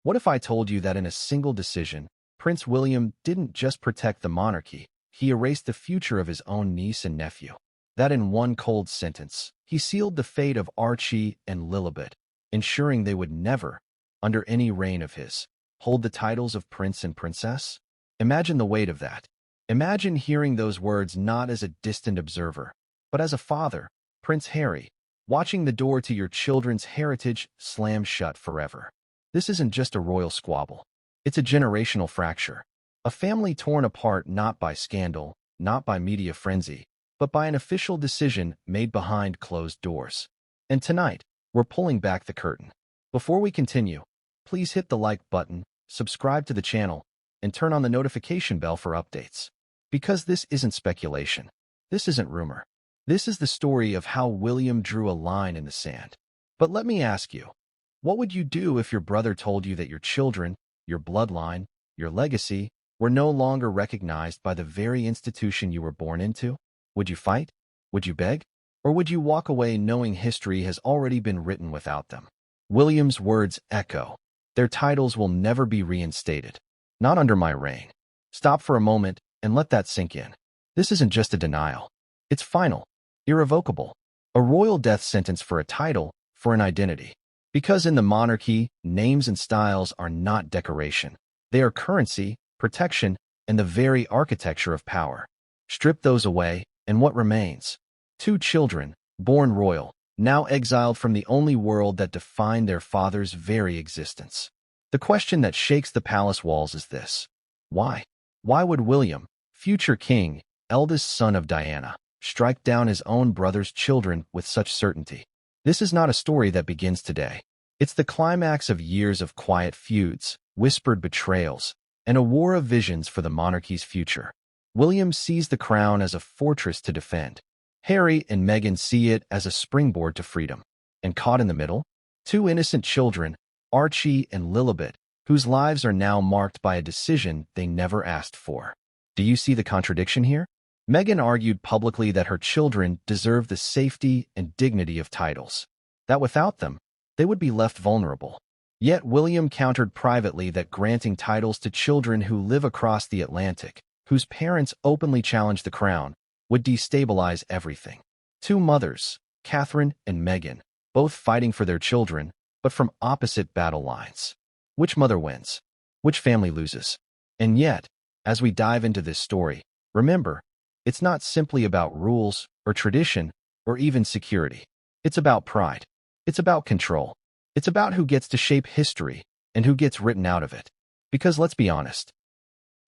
What if I told you that in a single decision, Prince William didn't just protect the monarchy, he erased the future of his own niece and nephew? That in one cold sentence, he sealed the fate of Archie and Lilibet, ensuring they would never, under any reign of his, hold the titles of prince and princess? Imagine the weight of that. Imagine hearing those words not as a distant observer, but as a father, Prince Harry, watching the door to your children's heritage slam shut forever. This isn't just a royal squabble. It's a generational fracture. A family torn apart not by scandal, not by media frenzy, but by an official decision made behind closed doors. And tonight, we're pulling back the curtain. Before we continue, please hit the like button, subscribe to the channel, and turn on the notification bell for updates. Because this isn't speculation. This isn't rumor. This is the story of how William drew a line in the sand. But let me ask you, what would you do if your brother told you that your children, your bloodline, your legacy, were no longer recognized by the very institution you were born into? Would you fight? Would you beg? Or would you walk away knowing history has already been written without them? William's words echo. Their titles will never be reinstated. Not under my reign. Stop for a moment and let that sink in. This isn't just a denial. It's final, irrevocable. A royal death sentence for a title, for an identity. Because in the monarchy, names and styles are not decoration. They are currency, protection, and the very architecture of power. Strip those away, and what remains? Two children, born royal, now exiled from the only world that defined their father's very existence. The question that shakes the palace walls is this. Why? Why would William, future king, eldest son of Diana, strike down his own brother's children with such certainty? This is not a story that begins today. It's the climax of years of quiet feuds, whispered betrayals, and a war of visions for the monarchy's future. William sees the crown as a fortress to defend. Harry and Meghan see it as a springboard to freedom. And caught in the middle, two innocent children, Archie and Lilibet, whose lives are now marked by a decision they never asked for. Do you see the contradiction here? Meghan argued publicly that her children deserve the safety and dignity of titles, that without them, they would be left vulnerable. Yet William countered privately that granting titles to children who live across the Atlantic, whose parents openly challenge the crown, would destabilize everything. Two mothers, Catherine and Meghan, both fighting for their children, but from opposite battle lines. Which mother wins? Which family loses? And yet, as we dive into this story, remember, it's not simply about rules or tradition or even security. It's about pride. It's about control. It's about who gets to shape history and who gets written out of it. Because let's be honest,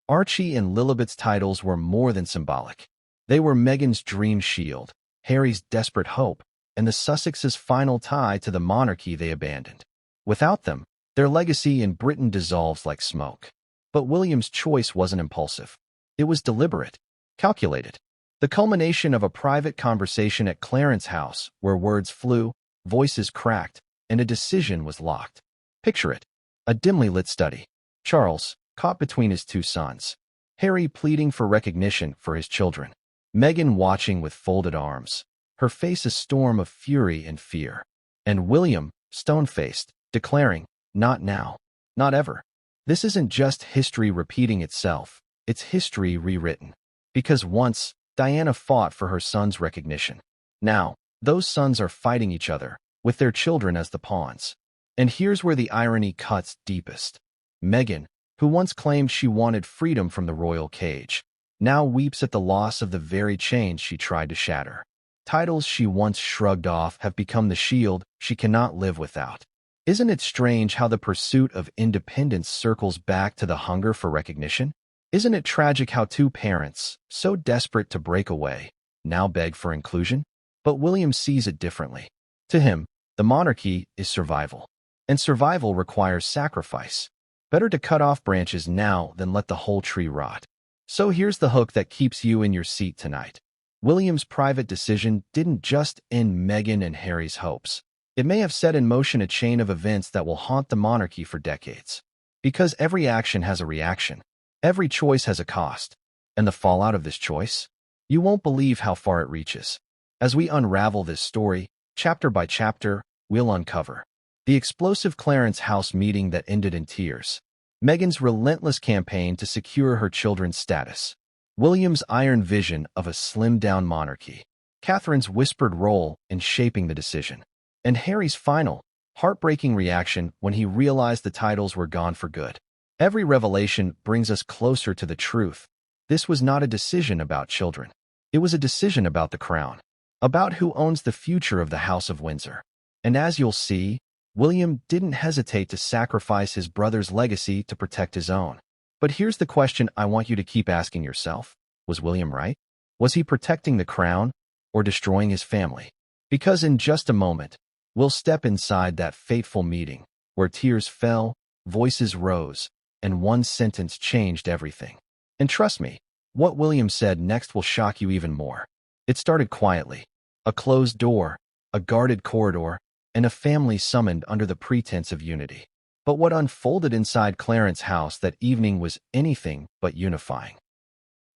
Archie and Lilibet's titles were more than symbolic. They were Meghan's dream shield, Harry's desperate hope, and the Sussexes' final tie to the monarchy they abandoned. Without them, their legacy in Britain dissolves like smoke. But William's choice wasn't impulsive. It was deliberate, calculated. The culmination of a private conversation at Clarence's house where words flew, voices cracked, and a decision was locked. Picture it. A dimly lit study. Charles, caught between his two sons. Harry pleading for recognition for his children. Meghan watching with folded arms, her face a storm of fury and fear. And William, stone-faced, declaring, not now, not ever. This isn't just history repeating itself, it's history rewritten. Because once, Diana fought for her son's recognition. Now, those sons are fighting each other, with their children as the pawns. And here's where the irony cuts deepest. Meghan, who once claimed she wanted freedom from the royal cage, now weeps at the loss of the very chains she tried to shatter. Titles she once shrugged off have become the shield she cannot live without. Isn't it strange how the pursuit of independence circles back to the hunger for recognition? Isn't it tragic how two parents, so desperate to break away, now beg for inclusion? But William sees it differently. To him, the monarchy is survival. And survival requires sacrifice. Better to cut off branches now than let the whole tree rot. So here's the hook that keeps you in your seat tonight. William's private decision didn't just end Meghan and Harry's hopes. It may have set in motion a chain of events that will haunt the monarchy for decades. Because every action has a reaction. Every choice has a cost. And the fallout of this choice? You won't believe how far it reaches. As we unravel this story, chapter by chapter, we'll uncover The explosive Clarence House meeting that ended in tears. Meghan's relentless campaign to secure her children's status. William's iron vision of a slimmed-down monarchy. Catherine's whispered role in shaping the decision. And Harry's final, heartbreaking reaction when he realized the titles were gone for good. Every revelation brings us closer to the truth. This was not a decision about children. It was a decision about the crown, about who owns the future of the House of Windsor. And as you'll see, William didn't hesitate to sacrifice his brother's legacy to protect his own. But here's the question I want you to keep asking yourself. Was William right? Was he protecting the crown or destroying his family? Because in just a moment, we'll step inside that fateful meeting where tears fell, voices rose, and one sentence changed everything. And trust me, what William said next will shock you even more. It started quietly. A closed door, a guarded corridor, and a family summoned under the pretense of unity. But what unfolded inside Clarence House that evening was anything but unifying.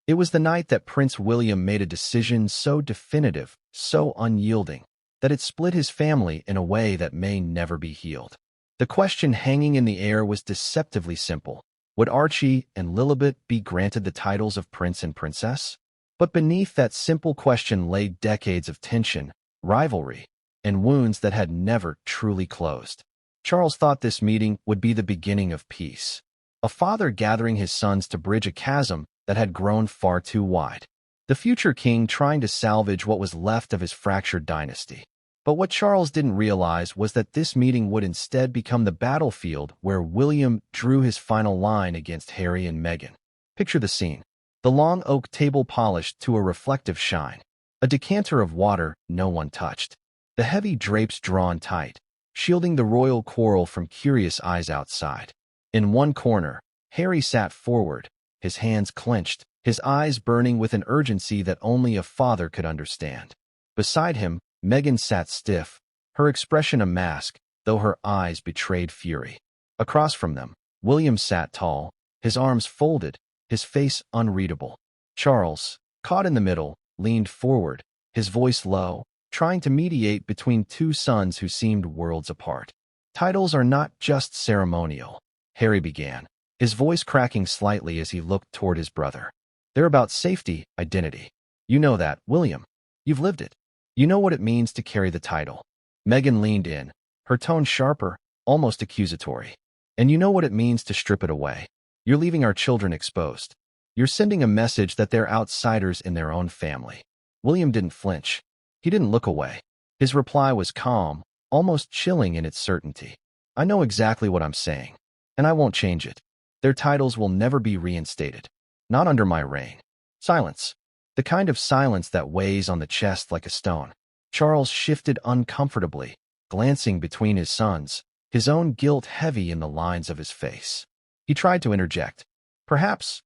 It was the night that Prince William made a decision so definitive, so unyielding, that it split his family in a way that may never be healed. The question hanging in the air was deceptively simple. Would Archie and Lilibet be granted the titles of prince and princess? But beneath that simple question lay decades of tension, rivalry, and wounds that had never truly closed. Charles thought this meeting would be the beginning of peace. A father gathering his sons to bridge a chasm that had grown far too wide. The future king trying to salvage what was left of his fractured dynasty. But what Charles didn't realize was that this meeting would instead become the battlefield where William drew his final line against Harry and Meghan. Picture the scene. The long oak table polished to a reflective shine. A decanter of water no one touched. The heavy drapes drawn tight, shielding the royal quarrel from curious eyes outside. In one corner, Harry sat forward, his hands clenched, his eyes burning with an urgency that only a father could understand. Beside him, Meghan sat stiff, her expression a mask, though her eyes betrayed fury. Across from them, William sat tall, his arms folded, his face unreadable. Charles, caught in the middle, leaned forward, his voice low, trying to mediate between two sons who seemed worlds apart. Titles are not just ceremonial, Harry began, his voice cracking slightly as he looked toward his brother. They're about safety, identity. You know that, William. You've lived it. You know what it means to carry the title. Meghan leaned in, her tone sharper, almost accusatory. And you know what it means to strip it away. You're leaving our children exposed. You're sending a message that they're outsiders in their own family. William didn't flinch. He didn't look away. His reply was calm, almost chilling in its certainty. I know exactly what I'm saying, and I won't change it. Their titles will never be reinstated. Not under my reign. Silence. The kind of silence that weighs on the chest like a stone. Charles shifted uncomfortably, glancing between his sons, his own guilt heavy in the lines of his face. He tried to interject. Perhaps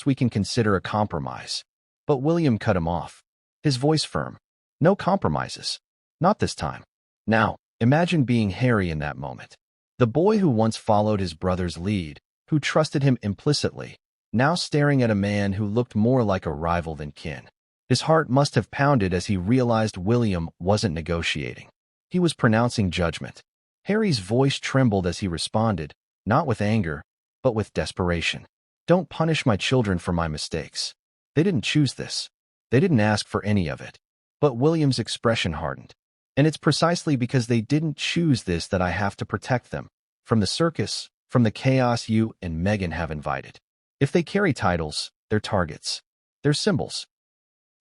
we can consider a compromise. But William cut him off, his voice firm. No compromises. Not this time. Now, imagine being Harry in that moment. The boy who once followed his brother's lead, who trusted him implicitly, now staring at a man who looked more like a rival than kin. His heart must have pounded as he realized William wasn't negotiating. He was pronouncing judgment. Harry's voice trembled as he responded, not with anger, but with desperation. Don't punish my children for my mistakes. They didn't choose this. They didn't ask for any of it. But William's expression hardened. And it's precisely because they didn't choose this that I have to protect them. From the circus, from the chaos you and Meghan have invited. If they carry titles, they're targets. They're symbols.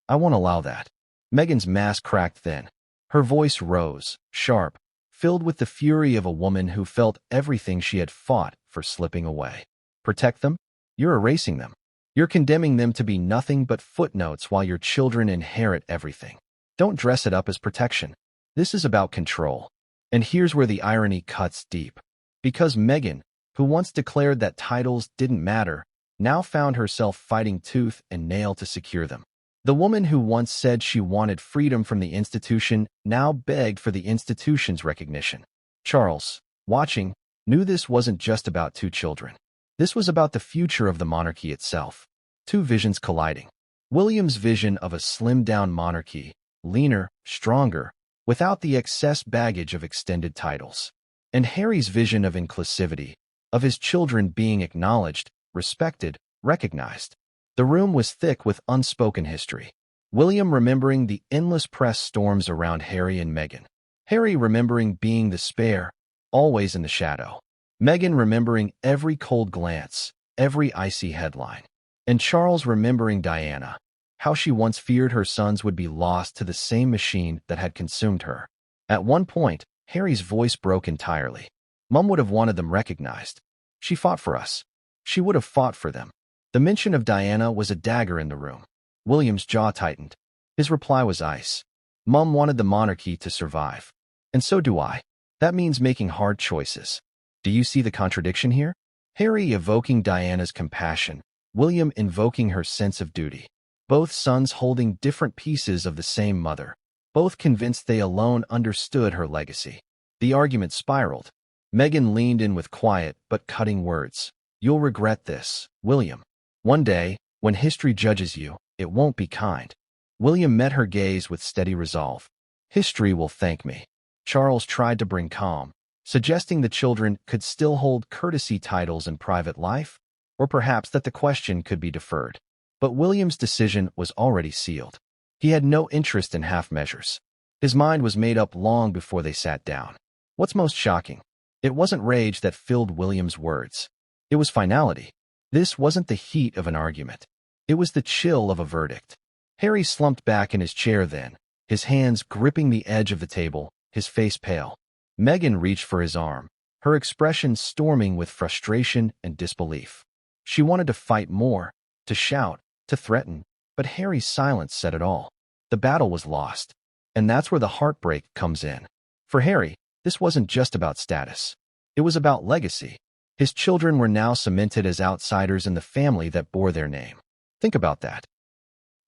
I won't allow that. Meghan's mask cracked thin. Her voice rose, sharp, filled with the fury of a woman who felt everything she had fought for slipping away. Protect them? You're erasing them. You're condemning them to be nothing but footnotes while your children inherit everything. Don't dress it up as protection. This is about control. And here's where the irony cuts deep. Because Meghan, who once declared that titles didn't matter, now found herself fighting tooth and nail to secure them. The woman who once said she wanted freedom from the institution now begged for the institution's recognition. Charles, watching, knew this wasn't just about two children. This was about the future of the monarchy itself. Two visions colliding. William's vision of a slimmed-down monarchy, leaner, stronger, without the excess baggage of extended titles. and Harry's vision of inclusivity, of his children being acknowledged, respected, recognized. The room was thick with unspoken history. William remembering the endless press storms around Harry and Meghan. Harry remembering being the spare, always in the shadow. Meghan remembering every cold glance, every icy headline. And Charles remembering Diana, how she once feared her sons would be lost to the same machine that had consumed her. At one point, Harry's voice broke entirely. Mum would have wanted them recognized. She fought for us. She would have fought for them. The mention of Diana was a dagger in the room. William's jaw tightened. His reply was ice. Mum wanted the monarchy to survive. And so do I. That means making hard choices. Do you see the contradiction here? Harry evoking Diana's compassion, William invoking her sense of duty. Both sons holding different pieces of the same mother. Both convinced they alone understood her legacy. The argument spiraled. Meghan leaned in with quiet but cutting words. You'll regret this, William. One day, when history judges you, it won't be kind. William met her gaze with steady resolve. History will thank me. Charles tried to bring calm, suggesting the children could still hold courtesy titles in private life, or perhaps that the question could be deferred. But William's decision was already sealed. He had no interest in half measures. His mind was made up long before they sat down. What's most shocking? It wasn't rage that filled William's words. It was finality. This wasn't the heat of an argument. It was the chill of a verdict. Harry slumped back in his chair then, his hands gripping the edge of the table, his face pale. Meghan reached for his arm, her expression storming with frustration and disbelief. She wanted to fight more, to shout, to threaten, but Harry's silence said it all. The battle was lost. And that's where the heartbreak comes in. For Harry, this wasn't just about status. It was about legacy. His children were now cemented as outsiders in the family that bore their name. Think about that.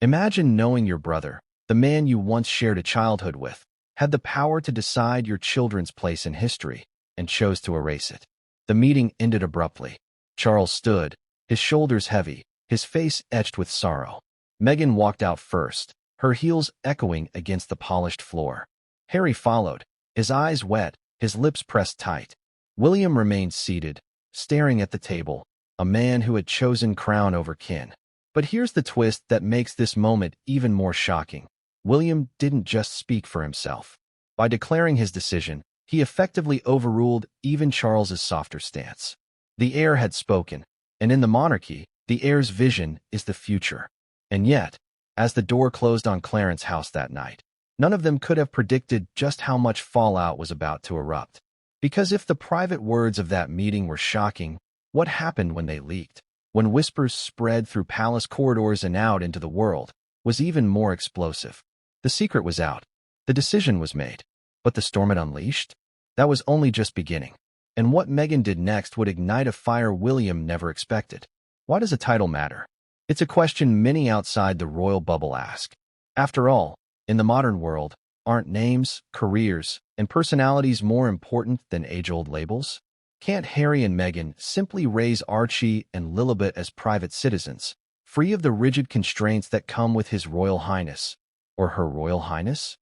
Imagine knowing your brother, the man you once shared a childhood with, had the power to decide your children's place in history, and chose to erase it. The meeting ended abruptly. Charles stood, his shoulders heavy, his face etched with sorrow. Meghan walked out first, her heels echoing against the polished floor. Harry followed, his eyes wet, his lips pressed tight. William remained seated, staring at the table, a man who had chosen crown over kin. But here's the twist that makes this moment even more shocking. William didn't just speak for himself. By declaring his decision, he effectively overruled even Charles's softer stance. The heir had spoken, and in the monarchy, the heir's vision is the future. And yet, as the door closed on Clarence House that night, none of them could have predicted just how much fallout was about to erupt. Because if the private words of that meeting were shocking, what happened when they leaked? When whispers spread through palace corridors and out into the world, was even more explosive. The secret was out. The decision was made. But the storm it unleashed? That was only just beginning. And what Meghan did next would ignite a fire William never expected. Why does a title matter? It's a question many outside the royal bubble ask. After all, in the modern world, aren't names, careers, and personalities more important than age-old labels? Can't Harry and Meghan simply raise Archie and Lilibet as private citizens, free of the rigid constraints that come with His Royal Highness, or Her Royal Highness?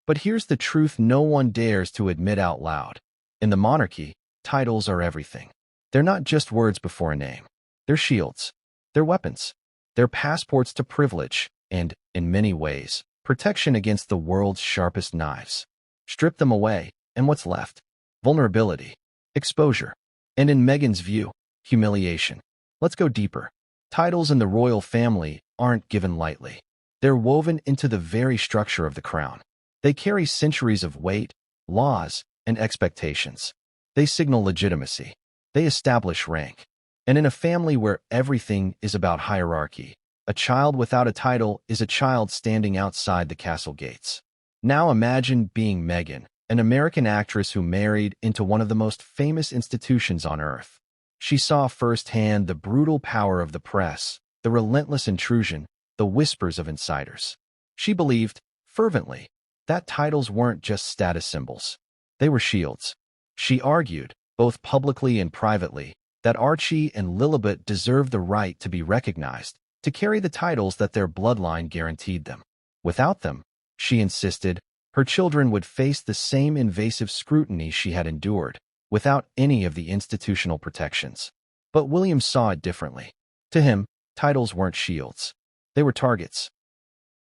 But here's the truth no one dares to admit out loud. In the monarchy, titles are everything. They're not just words before a name. They're shields. They're weapons. They're passports to privilege, and, in many ways, protection against the world's sharpest knives. Strip them away, and what's left? Vulnerability. Exposure. And in Meghan's view, humiliation. Let's go deeper. Titles in the royal family aren't given lightly. They're woven into the very structure of the crown. They carry centuries of weight, laws, and expectations. They signal legitimacy. They establish rank. And in a family where everything is about hierarchy, a child without a title is a child standing outside the castle gates. Now imagine being Meghan, an American actress who married into one of the most famous institutions on earth. She saw firsthand the brutal power of the press, the relentless intrusion, the whispers of insiders. She believed, fervently, that titles weren't just status symbols. They were shields. She argued, both publicly and privately, that Archie and Lilibet deserved the right to be recognized, to carry the titles that their bloodline guaranteed them. Without them, she insisted, her children would face the same invasive scrutiny she had endured. without any of the institutional protections. But William saw it differently. To him, titles weren't shields. They were targets.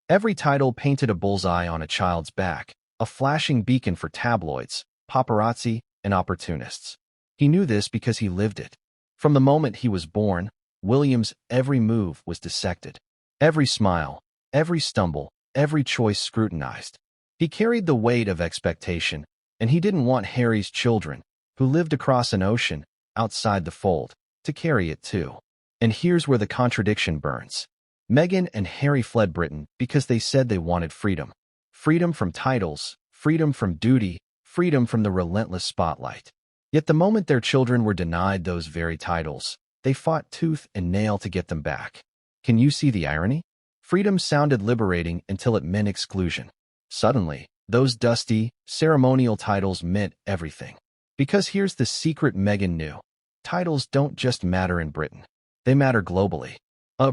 Every title painted a bullseye on a child's back, a flashing beacon for tabloids, paparazzi, and opportunists. He knew this because he lived it. From the moment he was born, William's every move was dissected. Every smile, every stumble, every choice scrutinized. He carried the weight of expectation, and he didn't want Harry's children, who lived across an ocean, outside the fold, to carry it too. And here's where the contradiction burns. Meghan and Harry fled Britain because they said they wanted freedom. Freedom from titles, freedom from duty, freedom from the relentless spotlight. Yet the moment their children were denied those very titles, they fought tooth and nail to get them back. Can you see the irony? Freedom sounded liberating until it meant exclusion. Suddenly, those dusty, ceremonial titles meant everything. Because here's the secret Meghan knew. Titles don't just matter in Britain. They matter globally.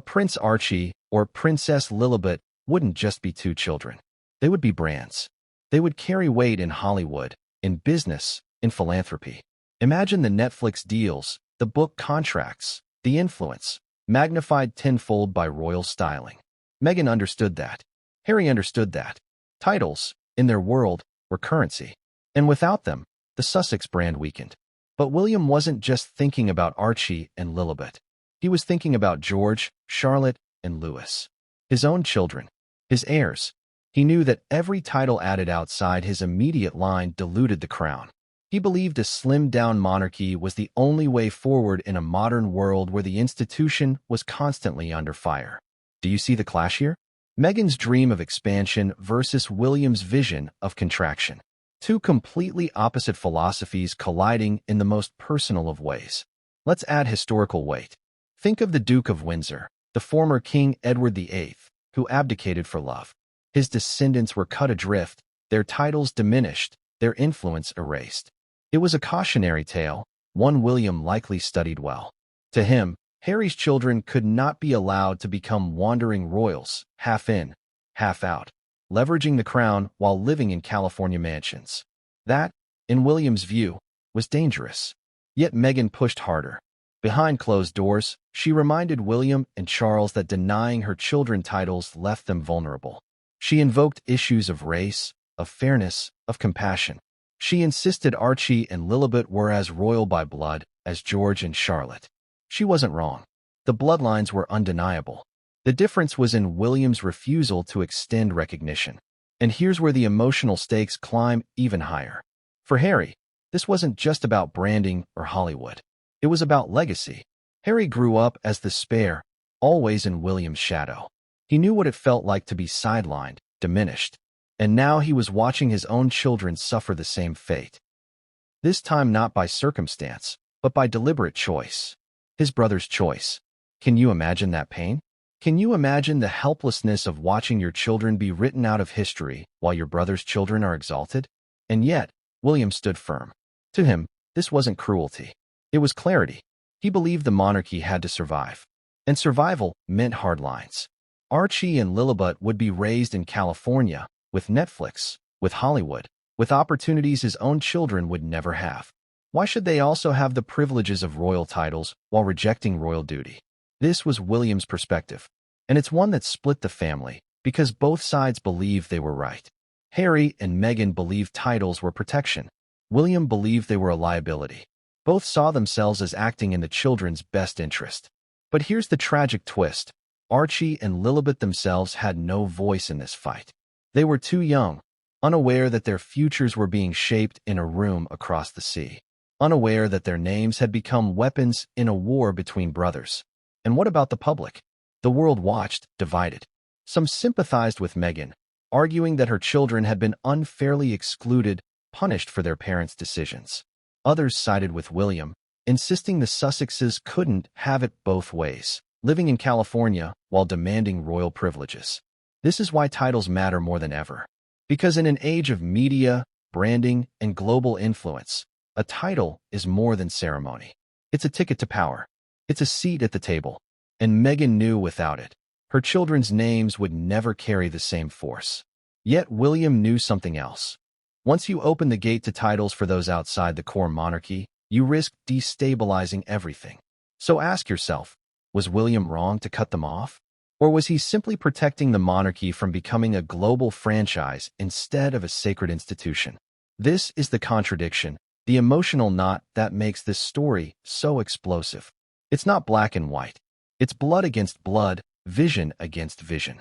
Prince Archie or Princess Lilibet wouldn't just be two children. They would be brands. They would carry weight in Hollywood, in business, in philanthropy. Imagine the Netflix deals, the book contracts, the influence, magnified tenfold by royal styling. Meghan understood that. Harry understood that. Titles, in their world, were currency. And without them, the Sussex brand weakened. But William wasn't just thinking about Archie and Lilibet. He was thinking about George, Charlotte, and Louis. His own children, his heirs. He knew that every title added outside his immediate line diluted the crown. He believed a slimmed-down monarchy was the only way forward in a modern world where the institution was constantly under fire. Do you see the clash here? Meghan's dream of expansion versus William's vision of contraction. Two completely opposite philosophies colliding in the most personal of ways. Let's add historical weight. Think of the Duke of Windsor, the former King Edward VIII, who abdicated for love. His descendants were cut adrift, their titles diminished, their influence erased. It was a cautionary tale, one William likely studied well. To him, Harry's children could not be allowed to become wandering royals, half in, half out, leveraging the crown while living in California mansions. That, in William's view, was dangerous. Yet Meghan pushed harder. Behind closed doors, she reminded William and Charles that denying her children titles left them vulnerable. She invoked issues of race, of fairness, of compassion. She insisted Archie and Lilibet were as royal by blood as George and Charlotte. She wasn't wrong. The bloodlines were undeniable. The difference was in William's refusal to extend recognition. And here's where the emotional stakes climb even higher. For Harry, this wasn't just about branding or Hollywood. It was about legacy. Harry grew up as the spare, always in William's shadow. He knew what it felt like to be sidelined, diminished. And now he was watching his own children suffer the same fate. This time not by circumstance, but by deliberate choice. His brother's choice. Can you imagine that pain? Can you imagine the helplessness of watching your children be written out of history while your brother's children are exalted? And yet, William stood firm. To him, this wasn't cruelty. It was clarity. He believed the monarchy had to survive. And survival meant hard lines. Archie and Lilibet would be raised in California, with Netflix, with Hollywood, with opportunities his own children would never have. Why should they also have the privileges of royal titles while rejecting royal duty? This was William's perspective, and it's one that split the family, because both sides believed they were right. Harry and Meghan believed titles were protection. William believed they were a liability. Both saw themselves as acting in the children's best interest. But here's the tragic twist. Archie and Lilibet themselves had no voice in this fight. They were too young, unaware that their futures were being shaped in a room across the sea, unaware that their names had become weapons in a war between brothers. And what about the public? The world watched, divided. Some sympathized with Meghan, arguing that her children had been unfairly excluded, punished for their parents' decisions. Others sided with William, insisting the Sussexes couldn't have it both ways, living in California while demanding royal privileges. This is why titles matter more than ever. Because in an age of media, branding, and global influence, a title is more than ceremony. It's a ticket to power. It's a seat at the table. And Meghan knew without it, her children's names would never carry the same force. Yet William knew something else. Once you open the gate to titles for those outside the core monarchy, you risk destabilizing everything. So ask yourself, was William wrong to cut them off? Or was he simply protecting the monarchy from becoming a global franchise instead of a sacred institution? This is the contradiction, the emotional knot that makes this story so explosive. It's not black and white. It's blood against blood, vision against vision.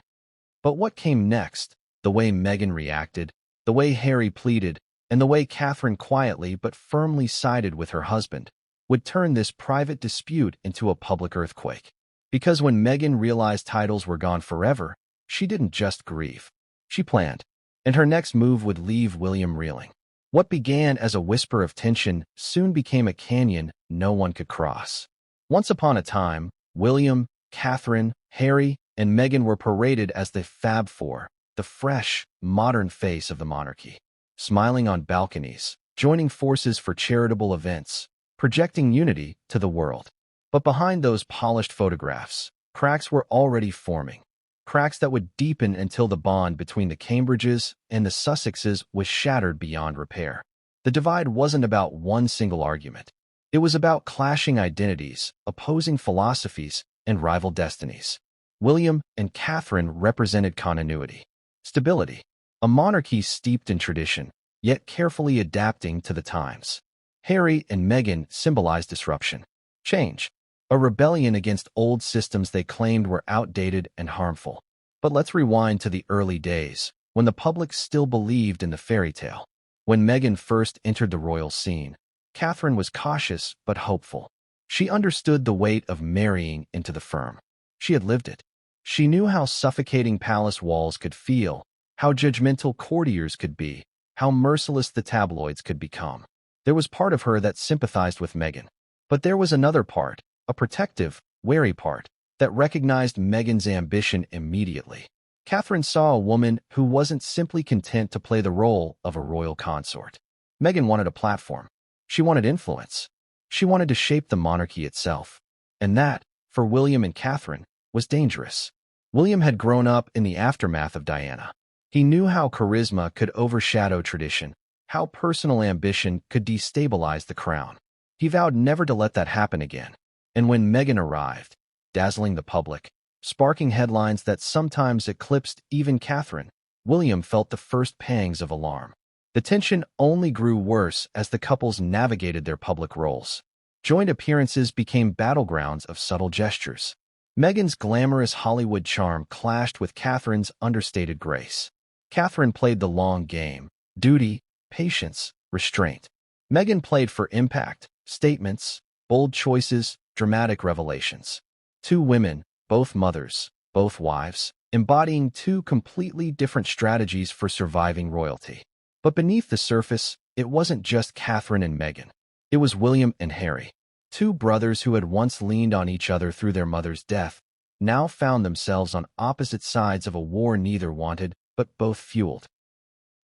But what came next? The way Meghan reacted, the way Harry pleaded, and the way Catherine quietly but firmly sided with her husband would turn this private dispute into a public earthquake. Because when Meghan realized titles were gone forever, she didn't just grieve. She planned, and her next move would leave William reeling. What began as a whisper of tension soon became a canyon no one could cross. Once upon a time, William, Catherine, Harry, and Meghan were paraded as the Fab Four, the fresh, modern face of the monarchy, smiling on balconies, joining forces for charitable events, projecting unity to the world. But behind those polished photographs, cracks were already forming, cracks that would deepen until the bond between the Cambridges and the Sussexes was shattered beyond repair. The divide wasn't about one single argument. It was about clashing identities, opposing philosophies, and rival destinies. William and Catherine represented continuity, stability, a monarchy steeped in tradition, yet carefully adapting to the times. Harry and Meghan symbolized disruption, change, a rebellion against old systems they claimed were outdated and harmful. But let's rewind to the early days, when the public still believed in the fairy tale. When Meghan first entered the royal scene, Catherine was cautious but hopeful. She understood the weight of marrying into the firm. She had lived it. She knew how suffocating palace walls could feel, how judgmental courtiers could be, how merciless the tabloids could become. There was part of her that sympathized with Meghan. But there was another part, a protective, wary part, that recognized Meghan's ambition immediately. Catherine saw a woman who wasn't simply content to play the role of a royal consort. Meghan wanted a platform. She wanted influence. She wanted to shape the monarchy itself. And that, for William and Catherine, was dangerous. William had grown up in the aftermath of Diana. He knew how charisma could overshadow tradition, how personal ambition could destabilize the crown. He vowed never to let that happen again. And when Meghan arrived, dazzling the public, sparking headlines that sometimes eclipsed even Catherine, William felt the first pangs of alarm. The tension only grew worse as the couples navigated their public roles. Joint appearances became battlegrounds of subtle gestures. Meghan's glamorous Hollywood charm clashed with Catherine's understated grace. Catherine played the long game, duty, patience, restraint. Meghan played for impact, statements, bold choices, dramatic revelations. Two women, both mothers, both wives, embodying two completely different strategies for surviving royalty. But beneath the surface, it wasn't just Catherine and Meghan. It was William and Harry. Two brothers who had once leaned on each other through their mother's death, now found themselves on opposite sides of a war neither wanted, but both fueled.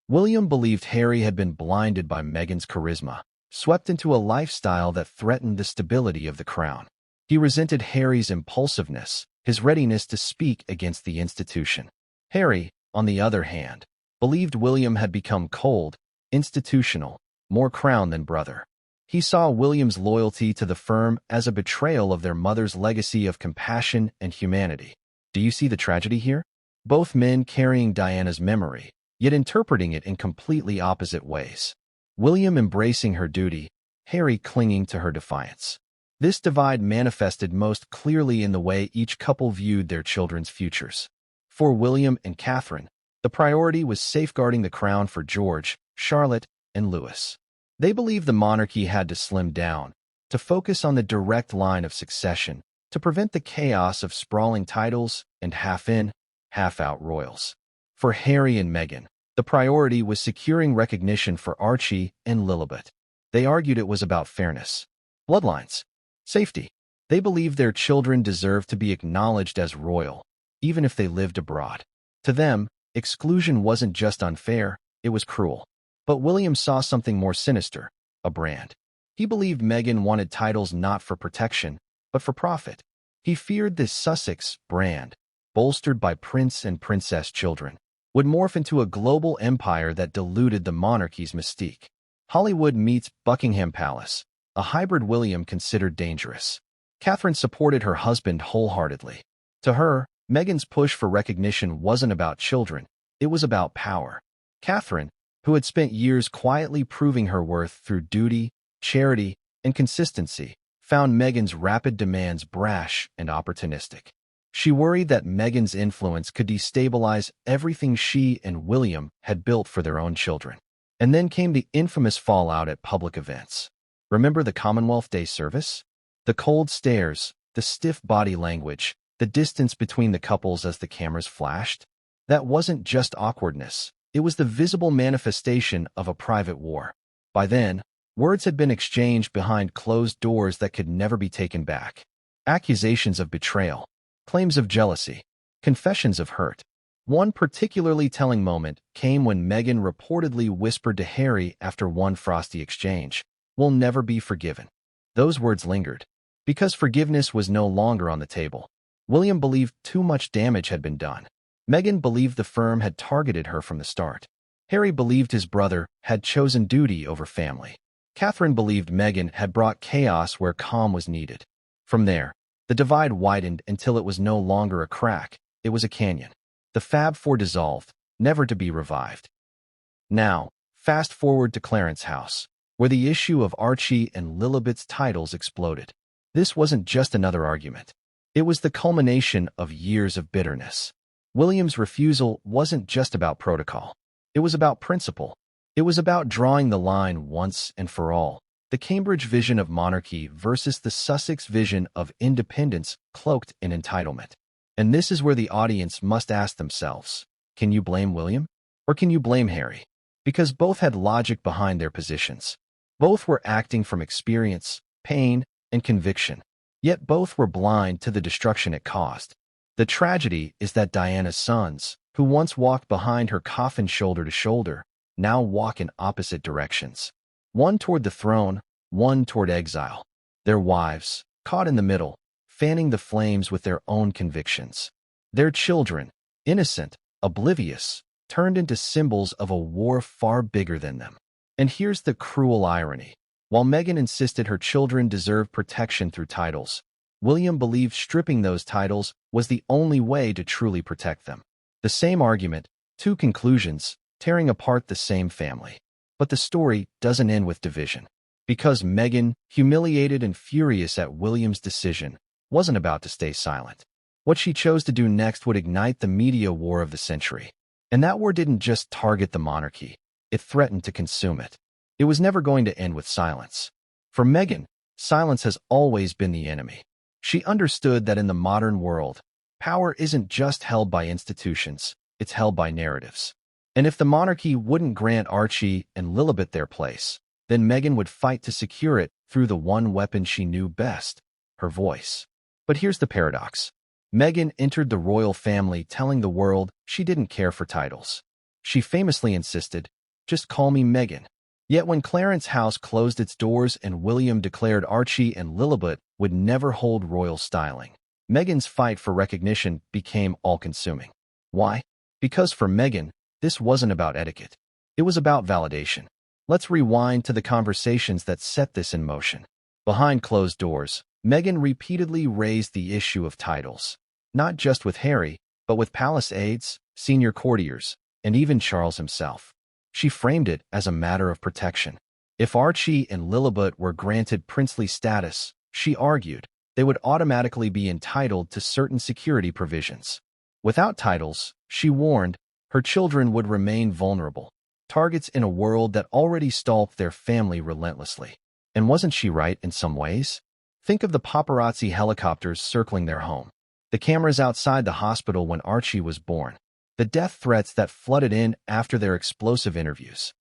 William believed Harry had been blinded by Meghan's charisma, swept into a lifestyle that threatened the stability of the crown. He resented Harry's impulsiveness, his readiness to speak against the institution. Harry, on the other hand, believed William had become cold, institutional, more crown than brother. He saw William's loyalty to the firm as a betrayal of their mother's legacy of compassion and humanity. Do you see the tragedy here? Both men carrying Diana's memory, yet interpreting it in completely opposite ways. William embracing her duty, Harry clinging to her defiance. This divide manifested most clearly in the way each couple viewed their children's futures. For William and Catherine, the priority was safeguarding the crown for George, Charlotte, and Louis. They believed the monarchy had to slim down, to focus on the direct line of succession, to prevent the chaos of sprawling titles and half-in, half-out royals. For Harry and Meghan, the priority was securing recognition for Archie and Lilibet. They argued it was about fairness, bloodlines, safety. They believed their children deserved to be acknowledged as royal, even if they lived abroad. To them, exclusion wasn't just unfair, it was cruel. But William saw something more sinister, a brand. He believed Meghan wanted titles not for protection, but for profit. He feared this Sussex brand, bolstered by prince and princess children, would morph into a global empire that diluted the monarchy's mystique. Hollywood meets Buckingham Palace, a hybrid William considered dangerous. Catherine supported her husband wholeheartedly. To her, Meghan's push for recognition wasn't about children, it was about power. Catherine, who had spent years quietly proving her worth through duty, charity, and consistency, found Meghan's rapid demands brash and opportunistic. She worried that Meghan's influence could destabilize everything she and William had built for their own children. And then came the infamous fallout at public events. Remember the Commonwealth Day service? The cold stares, the stiff body language, the distance between the couples as the cameras flashed? That wasn't just awkwardness. It was the visible manifestation of a private war. By then, words had been exchanged behind closed doors that could never be taken back. Accusations of betrayal, claims of jealousy, confessions of hurt. One particularly telling moment came when Meghan reportedly whispered to Harry after one frosty exchange, "We'll never be forgiven." Those words lingered, because forgiveness was no longer on the table. William believed too much damage had been done. Meghan believed the firm had targeted her from the start. Harry believed his brother had chosen duty over family. Catherine believed Meghan had brought chaos where calm was needed. From there, the divide widened until it was no longer a crack, it was a canyon. The Fab Four dissolved, never to be revived. Now, fast forward to Clarence House, where the issue of Archie and Lilibet's titles exploded. This wasn't just another argument. It was the culmination of years of bitterness. William's refusal wasn't just about protocol. It was about principle. It was about drawing the line once and for all. The Cambridge vision of monarchy versus the Sussex vision of independence cloaked in entitlement. And this is where the audience must ask themselves, can you blame William? Or can you blame Harry? Because both had logic behind their positions. Both were acting from experience, pain, and conviction. Yet both were blind to the destruction it caused. The tragedy is that Diana's sons, who once walked behind her coffin shoulder to shoulder, now walk in opposite directions. One toward the throne, one toward exile. Their wives, caught in the middle, fanning the flames with their own convictions. Their children, innocent, oblivious, turned into symbols of a war far bigger than them. And here's the cruel irony. While Meghan insisted her children deserved protection through titles, William believed stripping those titles was the only way to truly protect them. The same argument, two conclusions, tearing apart the same family. But the story doesn't end with division. Because Meghan, humiliated and furious at William's decision, wasn't about to stay silent. What she chose to do next would ignite the media war of the century. And that war didn't just target the monarchy, it threatened to consume it. It was never going to end with silence. For Meghan, silence has always been the enemy. She understood that in the modern world, power isn't just held by institutions, it's held by narratives. And if the monarchy wouldn't grant Archie and Lilibet their place, then Meghan would fight to secure it through the one weapon she knew best, her voice. But here's the paradox. Meghan entered the royal family telling the world she didn't care for titles. She famously insisted, "Just call me Meghan." Yet when Clarence House closed its doors and William declared Archie and Lilibet would never hold royal styling, Meghan's fight for recognition became all-consuming. Why? Because for Meghan, this wasn't about etiquette. It was about validation. Let's rewind to the conversations that set this in motion. Behind closed doors, Meghan repeatedly raised the issue of titles, not just with Harry, but with palace aides, senior courtiers, and even Charles himself. She framed it as a matter of protection. If Archie and Lilibet were granted princely status, she argued, they would automatically be entitled to certain security provisions. Without titles, she warned, her children would remain vulnerable, targets in a world that already stalked their family relentlessly. And wasn't she right in some ways? Think of the paparazzi helicopters circling their home, the cameras outside the hospital when Archie was born, the death threats that flooded in after their explosive interviews.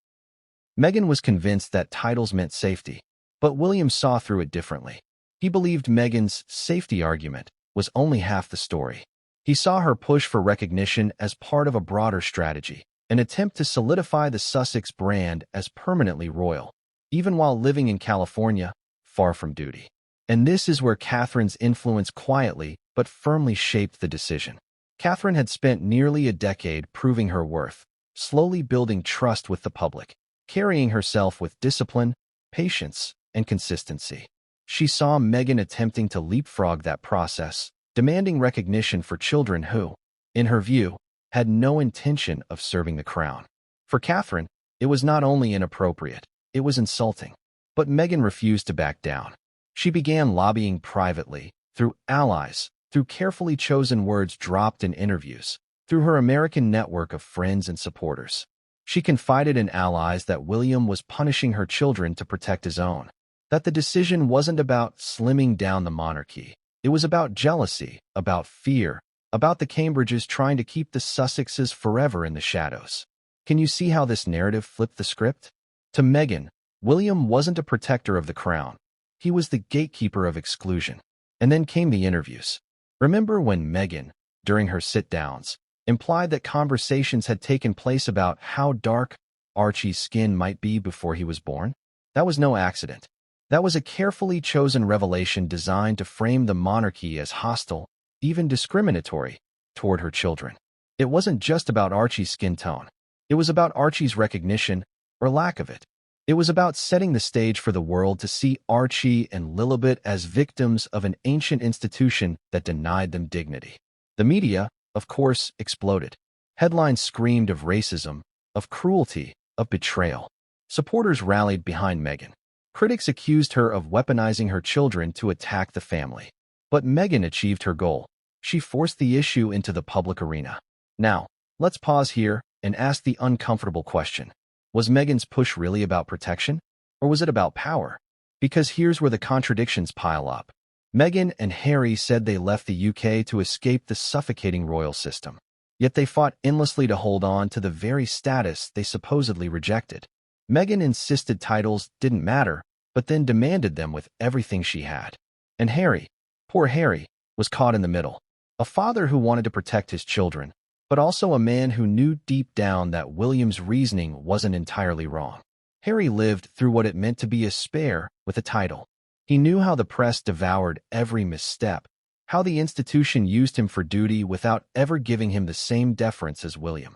Meghan was convinced that titles meant safety, but William saw through it differently. He believed Meghan's safety argument was only half the story. He saw her push for recognition as part of a broader strategy, an attempt to solidify the Sussex brand as permanently royal, even while living in California, far from duty. And this is where Catherine's influence quietly but firmly shaped the decision. Catherine had spent nearly a decade proving her worth, slowly building trust with the public, carrying herself with discipline, patience, and consistency. She saw Meghan attempting to leapfrog that process, demanding recognition for children who, in her view, had no intention of serving the crown. For Catherine, it was not only inappropriate, it was insulting. But Meghan refused to back down. She began lobbying privately, through allies, through carefully chosen words dropped in interviews, through her American network of friends and supporters. She confided in allies that William was punishing her children to protect his own, that the decision wasn't about slimming down the monarchy. It was about jealousy, about fear, about the Cambridges trying to keep the Sussexes forever in the shadows. Can you see how this narrative flipped the script? To Meghan, William wasn't a protector of the crown. He was the gatekeeper of exclusion. And then came the interviews. Remember when Meghan, during her sit-downs, implied that conversations had taken place about how dark Archie's skin might be before he was born? That was no accident. That was a carefully chosen revelation designed to frame the monarchy as hostile, even discriminatory, toward her children. It wasn't just about Archie's skin tone. It was about Archie's recognition, or lack of it. It was about setting the stage for the world to see Archie and Lilibet as victims of an ancient institution that denied them dignity. The media, of course, exploded. Headlines screamed of racism, of cruelty, of betrayal. Supporters rallied behind Meghan. Critics accused her of weaponizing her children to attack the family. But Meghan achieved her goal. She forced the issue into the public arena. Now, let's pause here and ask the uncomfortable question. Was Meghan's push really about protection? Or was it about power? Because here's where the contradictions pile up. Meghan and Harry said they left the UK to escape the suffocating royal system. Yet they fought endlessly to hold on to the very status they supposedly rejected. Meghan insisted titles didn't matter, but then demanded them with everything she had. And Harry, poor Harry, was caught in the middle. A father who wanted to protect his children, but also a man who knew deep down that William's reasoning wasn't entirely wrong. Harry lived through what it meant to be a spare with a title. He knew how the press devoured every misstep, how the institution used him for duty without ever giving him the same deference as William.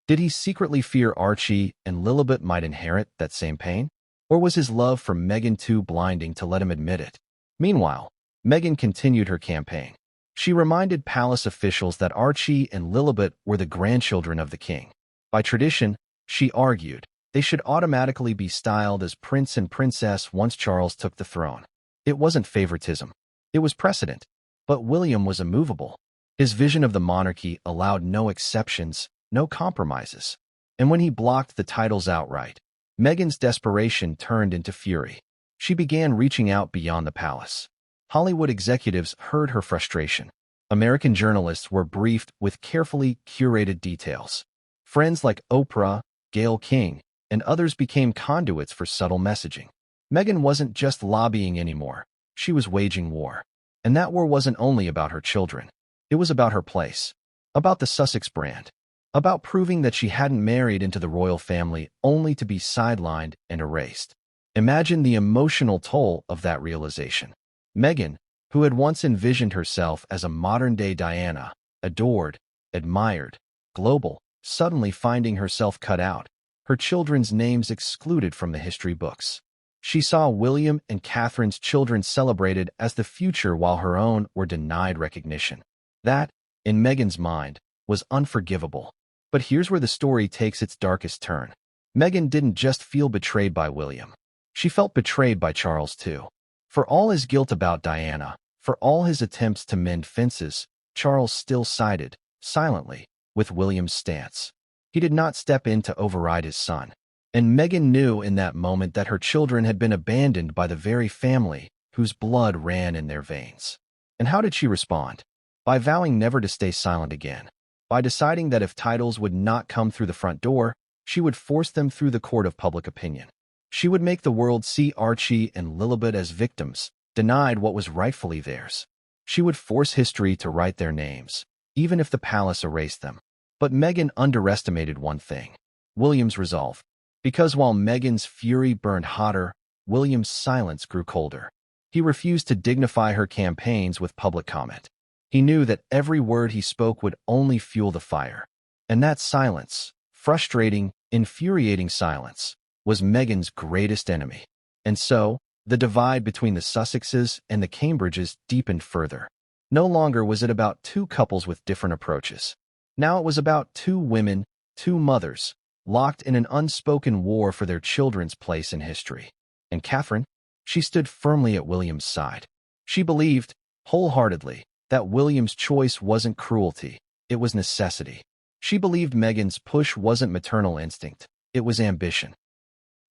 Did he secretly fear Archie and Lilibet might inherit that same pain? Or was his love for Meghan too blinding to let him admit it? Meanwhile, Meghan continued her campaign. She reminded palace officials that Archie and Lilibet were the grandchildren of the king. By tradition, she argued, they should automatically be styled as prince and princess once Charles took the throne. It wasn't favoritism. It was precedent. But William was immovable. His vision of the monarchy allowed no exceptions, no compromises. And when he blocked the titles outright, Meghan's desperation turned into fury. She began reaching out beyond the palace. Hollywood executives heard her frustration. American journalists were briefed with carefully curated details. Friends like Oprah, Gayle King, and others became conduits for subtle messaging. Meghan wasn't just lobbying anymore. She was waging war. And that war wasn't only about her children. It was about her place, about the Sussex brand, about proving that she hadn't married into the royal family only to be sidelined and erased. Imagine the emotional toll of that realization. Meghan, who had once envisioned herself as a modern-day Diana, adored, admired, global, suddenly finding herself cut out, her children's names excluded from the history books. She saw William and Catherine's children celebrated as the future while her own were denied recognition. That, in Meghan's mind, was unforgivable. But here's where the story takes its darkest turn. Meghan didn't just feel betrayed by William. She felt betrayed by Charles too. For all his guilt about Diana, for all his attempts to mend fences, Charles still sided, silently, with William's stance. He did not step in to override his son. And Meghan knew in that moment that her children had been abandoned by the very family whose blood ran in their veins. And how did she respond? By vowing never to stay silent again. By deciding that if titles would not come through the front door, she would force them through the court of public opinion. She would make the world see Archie and Lilibet as victims, denied what was rightfully theirs. She would force history to write their names, even if the palace erased them. But Meghan underestimated one thing: William's resolve. Because while Meghan's fury burned hotter, William's silence grew colder. He refused to dignify her campaigns with public comment. He knew that every word he spoke would only fuel the fire. And that silence, frustrating, infuriating silence, was Meghan's greatest enemy. And so, the divide between the Sussexes and the Cambridges deepened further. No longer was it about two couples with different approaches. Now it was about two women, two mothers, locked in an unspoken war for their children's place in history. And Catherine? She stood firmly at William's side. She believed, wholeheartedly, that William's choice wasn't cruelty, it was necessity. She believed Meghan's push wasn't maternal instinct, it was ambition.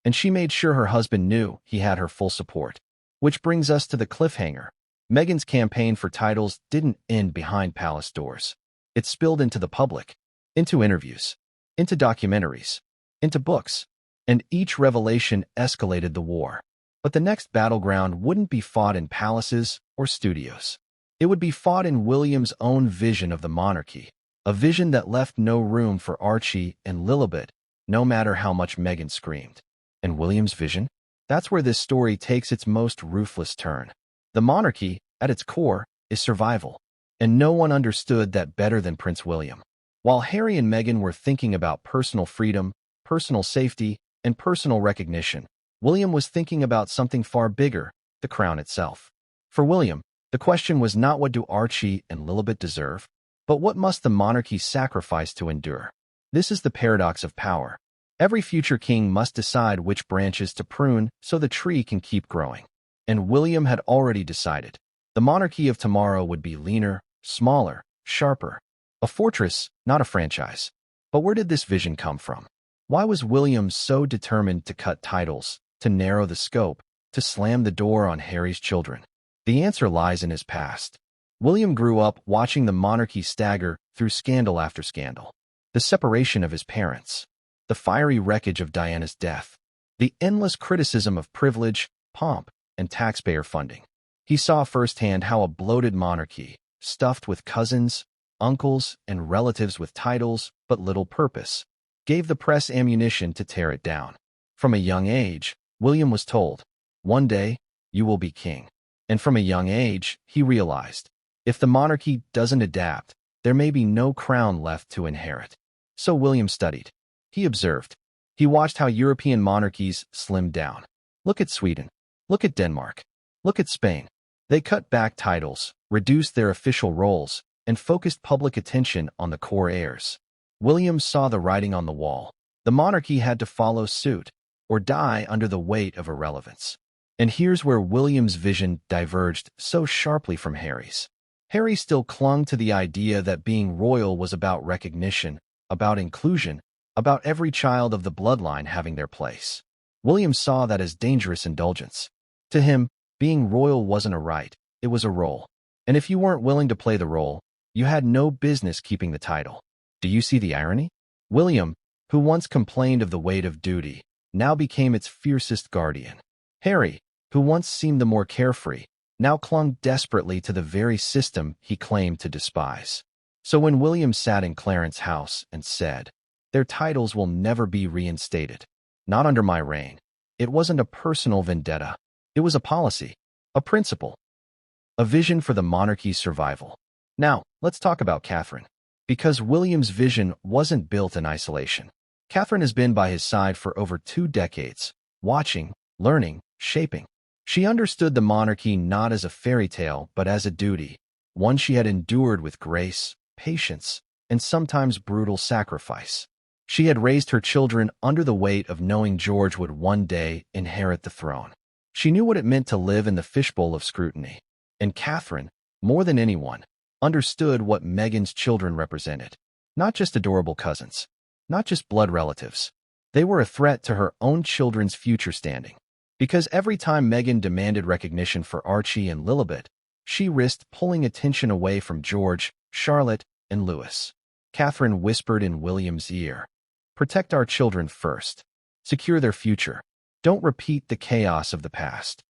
And she made sure her husband knew he had her full support. Which brings us to the cliffhanger. Meghan's campaign for titles didn't end behind palace doors. It spilled into the public, into interviews, into documentaries, into books, and each revelation escalated the war. But the next battleground wouldn't be fought in palaces or studios. It would be fought in William's own vision of the monarchy, a vision that left no room for Archie and Lilibet, no matter how much Meghan screamed. And William's vision? That's where this story takes its most ruthless turn. The monarchy, at its core, is survival. And no one understood that better than Prince William. While Harry and Meghan were thinking about personal freedom, personal safety, and personal recognition, William was thinking about something far bigger, the crown itself. For William, the question was not what do Archie and Lilibet deserve, but what must the monarchy sacrifice to endure? This is the paradox of power. Every future king must decide which branches to prune so the tree can keep growing. And William had already decided. The monarchy of tomorrow would be leaner, smaller, sharper. A fortress, not a franchise. But where did this vision come from? Why was William so determined to cut titles, to narrow the scope, to slam the door on Harry's children? The answer lies in his past. William grew up watching the monarchy stagger through scandal after scandal. The separation of his parents, the fiery wreckage of Diana's death, the endless criticism of privilege, pomp, and taxpayer funding. He saw firsthand how a bloated monarchy, stuffed with cousins, uncles, and relatives with titles but little purpose, gave the press ammunition to tear it down. From a young age, William was told, "One day, you will be king." And from a young age, he realized, if the monarchy doesn't adapt, there may be no crown left to inherit. So William studied. He observed. He watched how European monarchies slimmed down. Look at Sweden. Look at Denmark. Look at Spain. They cut back titles, reduced their official roles, and focused public attention on the core heirs. William saw the writing on the wall. The monarchy had to follow suit, or die under the weight of irrelevance. And here's where William's vision diverged so sharply from Harry's. Harry still clung to the idea that being royal was about recognition, about inclusion, about every child of the bloodline having their place. William saw that as dangerous indulgence. To him, being royal wasn't a right, it was a role. And if you weren't willing to play the role, you had no business keeping the title. Do you see the irony? William, who once complained of the weight of duty, now became its fiercest guardian. Harry, who once seemed the more carefree, now clung desperately to the very system he claimed to despise. So when William sat in Clarence's house and said, "Their titles will never be reinstated. Not under my reign," it wasn't a personal vendetta. It was a policy, a principle, a vision for the monarchy's survival. Now, let's talk about Catherine. Because William's vision wasn't built in isolation. Catherine has been by his side for over 2 decades, watching, learning, shaping. She understood the monarchy not as a fairy tale, but as a duty, one she had endured with grace, patience, and sometimes brutal sacrifice. She had raised her children under the weight of knowing George would one day inherit the throne. She knew what it meant to live in the fishbowl of scrutiny. And Catherine, more than anyone, understood what Meghan's children represented. Not just adorable cousins, not just blood relatives. They were a threat to her own children's future standing. Because every time Meghan demanded recognition for Archie and Lilibet, she risked pulling attention away from George, Charlotte, and Louis. Catherine whispered in William's ear, "Protect our children first. Secure their future. Don't repeat the chaos of the past."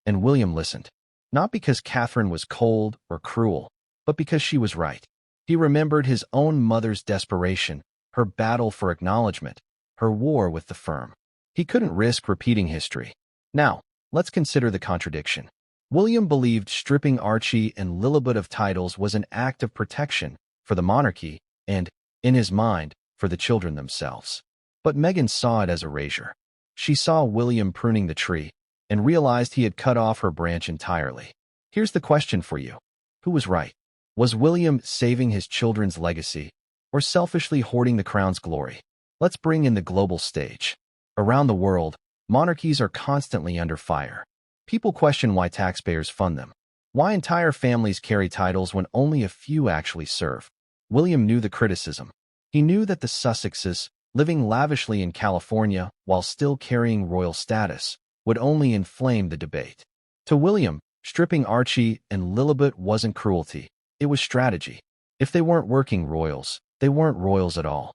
And William listened. Not because Catherine was cold or cruel, but because she was right. He remembered his own mother's desperation, her battle for acknowledgement, her war with the firm. He couldn't risk repeating history. Now, let's consider the contradiction. William believed stripping Archie and Lilibet of titles was an act of protection for the monarchy and, in his mind, for the children themselves. But Meghan saw it as erasure. She saw William pruning the tree and realized he had cut off her branch entirely. Here's the question for you. Who was right? Was William saving his children's legacy or selfishly hoarding the crown's glory? Let's bring in the global stage. Around the world, monarchies are constantly under fire. People question why taxpayers fund them. Why entire families carry titles when only a few actually serve. William knew the criticism. He knew that the Sussexes, living lavishly in California while still carrying royal status, would only inflame the debate. To William, stripping Archie and Lilibet wasn't cruelty. It was strategy. If they weren't working royals, they weren't royals at all.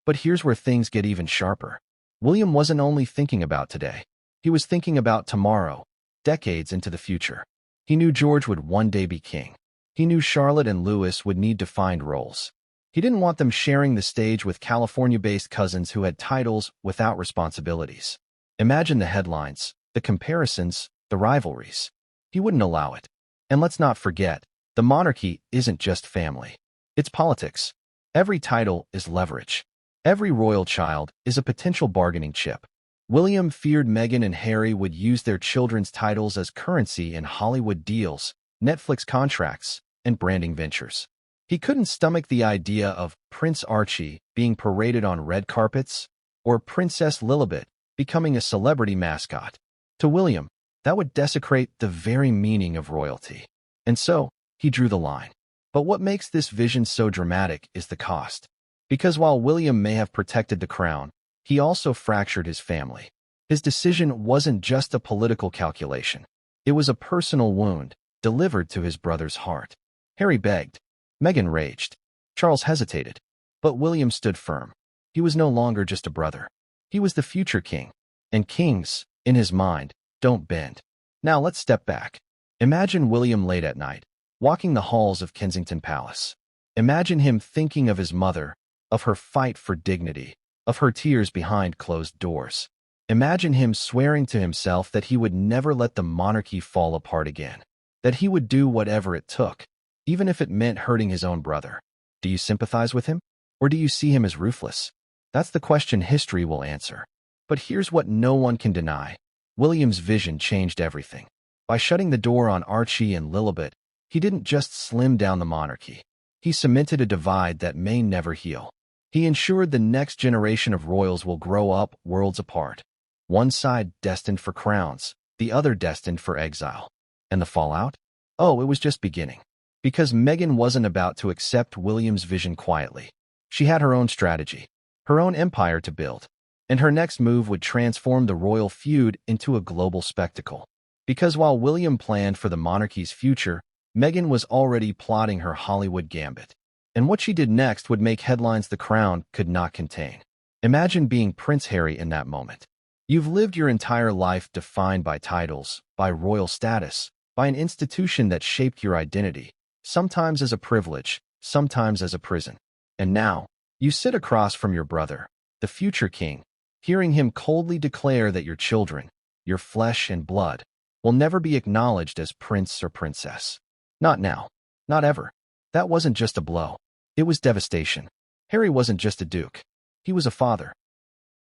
But here's where things get even sharper. William wasn't only thinking about today. He was thinking about tomorrow, decades into the future. He knew George would one day be king. He knew Charlotte and Louis would need defined roles. He didn't want them sharing the stage with California-based cousins who had titles without responsibilities. Imagine the headlines, the comparisons, the rivalries. He wouldn't allow it. And let's not forget, the monarchy isn't just family. It's politics. Every title is leverage. Every royal child is a potential bargaining chip. William feared Meghan and Harry would use their children's titles as currency in Hollywood deals, Netflix contracts, and branding ventures. He couldn't stomach the idea of Prince Archie being paraded on red carpets or Princess Lilibet becoming a celebrity mascot. To William, that would desecrate the very meaning of royalty. And so, he drew the line. But what makes this vision so dramatic is the cost. Because while William may have protected the crown, he also fractured his family. His decision wasn't just a political calculation. It was a personal wound delivered to his brother's heart. Harry begged. Meghan raged. Charles hesitated. But William stood firm. He was no longer just a brother. He was the future king. And kings, in his mind, don't bend. Now let's step back. Imagine William late at night, walking the halls of Kensington Palace. Imagine him thinking of his mother, of her fight for dignity, of her tears behind closed doors. Imagine him swearing to himself that he would never let the monarchy fall apart again, that he would do whatever it took, even if it meant hurting his own brother. Do you sympathize with him? Or do you see him as ruthless? That's the question history will answer. But here's what no one can deny. William's vision changed everything. By shutting the door on Archie and Lilibet, he didn't just slim down the monarchy. He cemented a divide that may never heal. He ensured the next generation of royals will grow up worlds apart. One side destined for crowns, the other destined for exile. And the fallout? Oh, it was just beginning. Because Meghan wasn't about to accept William's vision quietly. She had her own strategy, her own empire to build. And her next move would transform the royal feud into a global spectacle. Because while William planned for the monarchy's future, Meghan was already plotting her Hollywood gambit. And what she did next would make headlines the crown could not contain. Imagine being Prince Harry in that moment. You've lived your entire life defined by titles, by royal status, by an institution that shaped your identity, sometimes as a privilege, sometimes as a prison. And now, you sit across from your brother, the future king, hearing him coldly declare that your children, your flesh and blood, will never be acknowledged as prince or princess. Not now. Not ever. That wasn't just a blow. It was devastation. Harry wasn't just a duke. He was a father.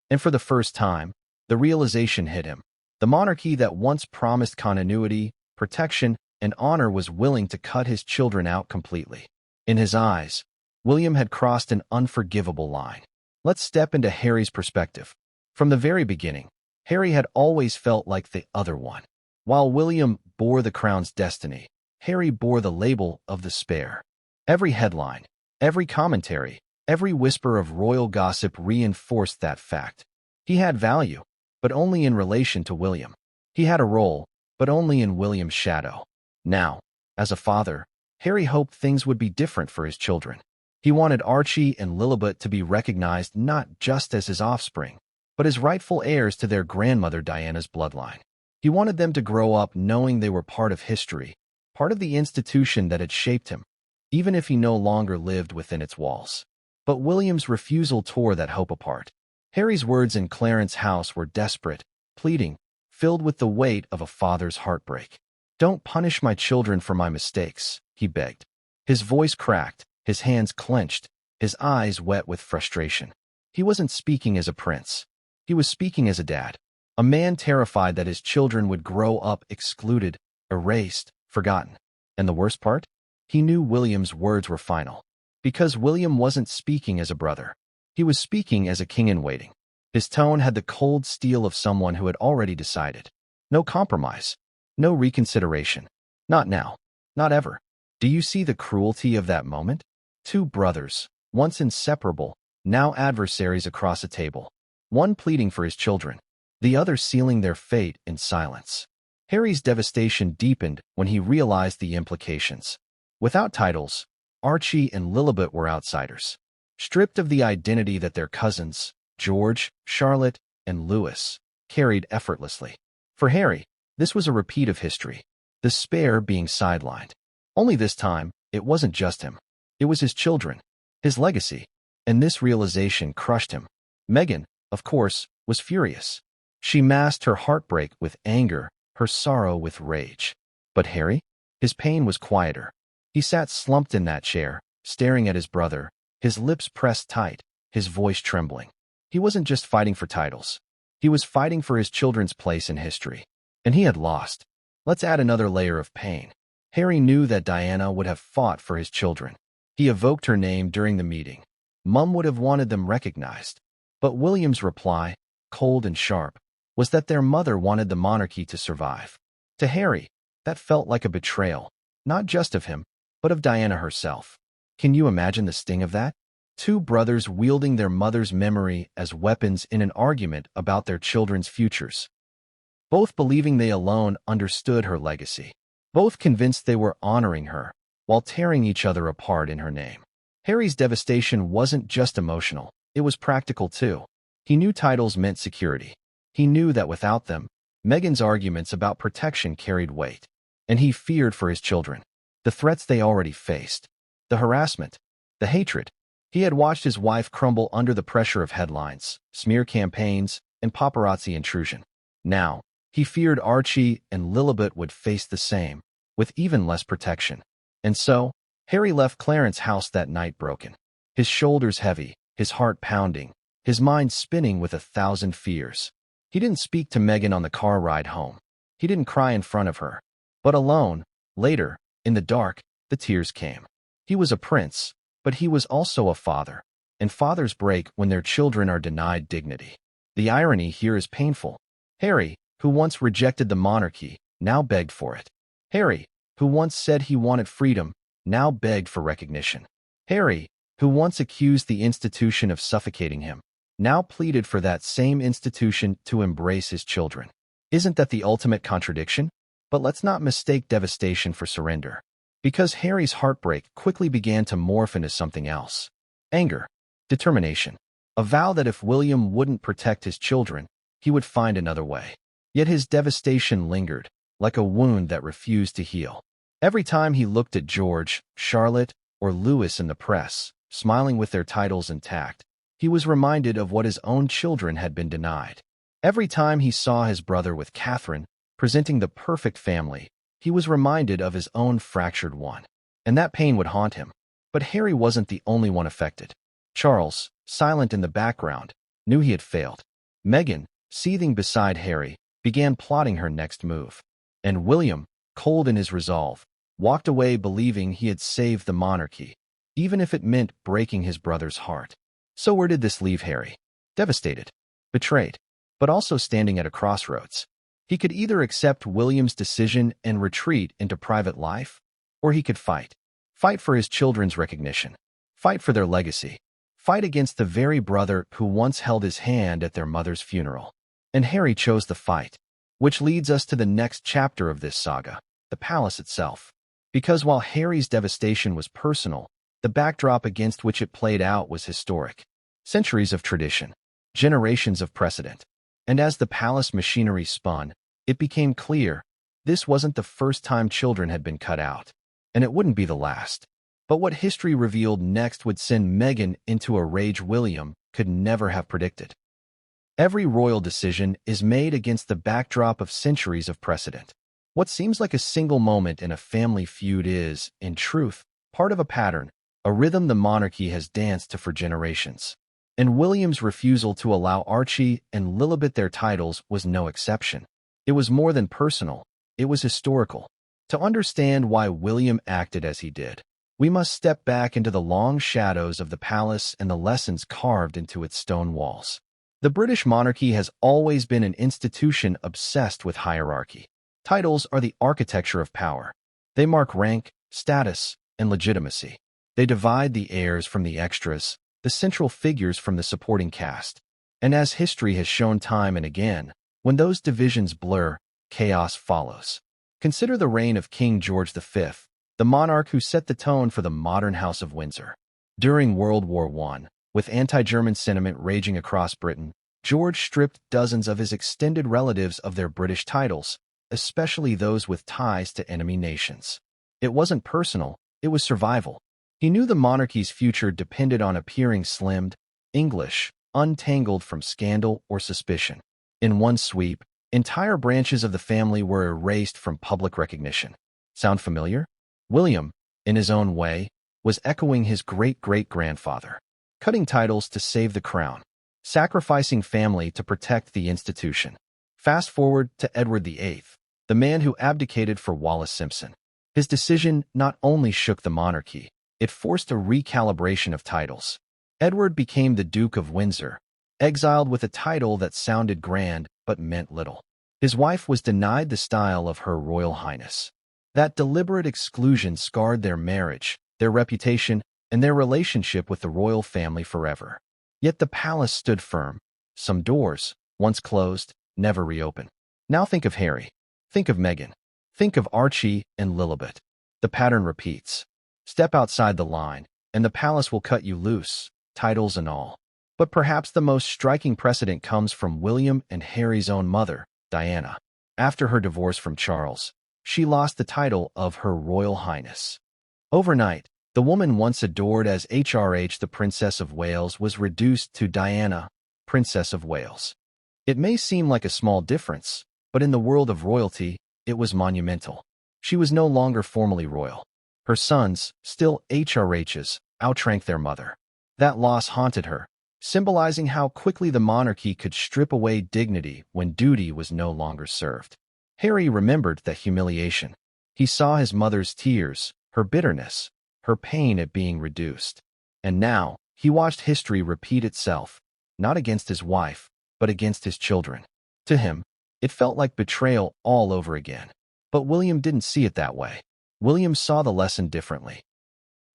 And for the first time, the realization hit him. The monarchy that once promised continuity, protection, and honor was willing to cut his children out completely. In his eyes, William had crossed an unforgivable line. Let's step into Harry's perspective. From the very beginning, Harry had always felt like the other one. While William bore the crown's destiny, Harry bore the label of the spare. Every headline, every commentary, every whisper of royal gossip reinforced that fact. He had value, but only in relation to William. He had a role, but only in William's shadow. Now, as a father, Harry hoped things would be different for his children. He wanted Archie and Lilibet to be recognized not just as his offspring, but as rightful heirs to their grandmother Diana's bloodline. He wanted them to grow up knowing they were part of history, part of the institution that had shaped him, even if he no longer lived within its walls. But William's refusal tore that hope apart. Harry's words in Clarence's house were desperate, pleading, filled with the weight of a father's heartbreak. "Don't punish my children for my mistakes," he begged. His voice cracked, his hands clenched, his eyes wet with frustration. He wasn't speaking as a prince. He was speaking as a dad, a man terrified that his children would grow up excluded, erased, forgotten. And the worst part? He knew William's words were final. Because William wasn't speaking as a brother. He was speaking as a king in waiting. His tone had the cold steel of someone who had already decided. No compromise. No reconsideration. Not now. Not ever. Do you see the cruelty of that moment? Two brothers, once inseparable, now adversaries across a table. One pleading for his children, the other sealing their fate in silence. Harry's devastation deepened when he realized the implications. Without titles, Archie and Lilibet were outsiders, stripped of the identity that their cousins, George, Charlotte, and Louis, carried effortlessly. For Harry, this was a repeat of history, the spare being sidelined. Only this time, it wasn't just him. It was his children, his legacy, and this realization crushed him. Meghan, of course, was furious. She masked her heartbreak with anger, her sorrow with rage. But Harry? His pain was quieter. He sat slumped in that chair, staring at his brother, his lips pressed tight, his voice trembling. He wasn't just fighting for titles. He was fighting for his children's place in history. And he had lost. Let's add another layer of pain. Harry knew that Diana would have fought for his children. He evoked her name during the meeting. Mum would have wanted them recognized. But William's reply, cold and sharp, was that their mother wanted the monarchy to survive. To Harry, that felt like a betrayal, not just of him, but of Diana herself. Can you imagine the sting of that? Two brothers wielding their mother's memory as weapons in an argument about their children's futures. Both believing they alone understood her legacy. Both convinced they were honoring her, while tearing each other apart in her name. Harry's devastation wasn't just emotional, it was practical too. He knew titles meant security. He knew that without them, Meghan's arguments about protection carried weight. And he feared for his children. The threats they already faced. The harassment. The hatred. He had watched his wife crumble under the pressure of headlines, smear campaigns, and paparazzi intrusion. Now, he feared Archie and Lilibet would face the same, with even less protection. And so, Harry left Clarence's house that night broken. His shoulders heavy, his heart pounding, his mind spinning with 1,000 fears. He didn't speak to Meghan on the car ride home. He didn't cry in front of her. But alone, later, in the dark, the tears came. He was a prince, but he was also a father. And fathers break when their children are denied dignity. The irony here is painful. Harry, who once rejected the monarchy, now begged for it. Harry, who once said he wanted freedom, now begged for recognition. Harry, who once accused the institution of suffocating him, now pleaded for that same institution to embrace his children. Isn't that the ultimate contradiction? But let's not mistake devastation for surrender. Because Harry's heartbreak quickly began to morph into something else. Anger. Determination. A vow that if William wouldn't protect his children, he would find another way. Yet his devastation lingered, like a wound that refused to heal. Every time he looked at George, Charlotte, or Louis in the press, smiling with their titles intact, he was reminded of what his own children had been denied. Every time he saw his brother with Catherine, presenting the perfect family, he was reminded of his own fractured one. And that pain would haunt him. But Harry wasn't the only one affected. Charles, silent in the background, knew he had failed. Meghan, seething beside Harry, began plotting her next move. And William, cold in his resolve, walked away believing he had saved the monarchy, even if it meant breaking his brother's heart. So where did this leave Harry? Devastated, betrayed, but also standing at a crossroads. He could either accept William's decision and retreat into private life, or he could fight. Fight for his children's recognition. Fight for their legacy. Fight against the very brother who once held his hand at their mother's funeral. And Harry chose the fight. Which leads us to the next chapter of this saga, the palace itself. Because while Harry's devastation was personal, the backdrop against which it played out was historic. Centuries of tradition. Generations of precedent. And as the palace machinery spun, it became clear this wasn't the first time children had been cut out. And it wouldn't be the last. But what history revealed next would send Meghan into a rage William could never have predicted. Every royal decision is made against the backdrop of centuries of precedent. What seems like a single moment in a family feud is, in truth, part of a pattern, a rhythm the monarchy has danced to for generations. And William's refusal to allow Archie and Lilibet their titles was no exception. It was more than personal, it was historical. To understand why William acted as he did, we must step back into the long shadows of the palace and the lessons carved into its stone walls. The British monarchy has always been an institution obsessed with hierarchy. Titles are the architecture of power. They mark rank, status, and legitimacy. They divide the heirs from the extras, the central figures from the supporting cast. And as history has shown time and again, when those divisions blur, chaos follows. Consider the reign of King George V, the monarch who set the tone for the modern House of Windsor. During World War I, with anti-German sentiment raging across Britain, George stripped dozens of his extended relatives of their British titles, especially those with ties to enemy nations. It wasn't personal, it was survival. He knew the monarchy's future depended on appearing slimmed, English, untangled from scandal or suspicion. In one sweep, entire branches of the family were erased from public recognition. Sound familiar? William, in his own way, was echoing his great-great-grandfather, cutting titles to save the crown, sacrificing family to protect the institution. Fast forward to Edward VIII, the man who abdicated for Wallis Simpson. His decision not only shook the monarchy, it forced a recalibration of titles. Edward became the Duke of Windsor, exiled with a title that sounded grand but meant little. His wife was denied the style of Her Royal Highness. That deliberate exclusion scarred their marriage, their reputation, and their relationship with the royal family forever. Yet the palace stood firm. Some doors, once closed, never reopened. Now think of Harry. Think of Meghan. Think of Archie and Lilibet. The pattern repeats. Step outside the line, and the palace will cut you loose, titles and all. But perhaps the most striking precedent comes from William and Harry's own mother, Diana. After her divorce from Charles, she lost the title of Her Royal Highness. Overnight, the woman once adored as HRH the Princess of Wales was reduced to Diana, Princess of Wales. It may seem like a small difference, but in the world of royalty, it was monumental. She was no longer formally royal. Her sons, still HRHs, outranked their mother. That loss haunted her, symbolizing how quickly the monarchy could strip away dignity when duty was no longer served. Harry remembered that humiliation. He saw his mother's tears, her bitterness, her pain at being reduced. And now, he watched history repeat itself, not against his wife, but against his children. To him, it felt like betrayal all over again. But William didn't see it that way. William saw the lesson differently.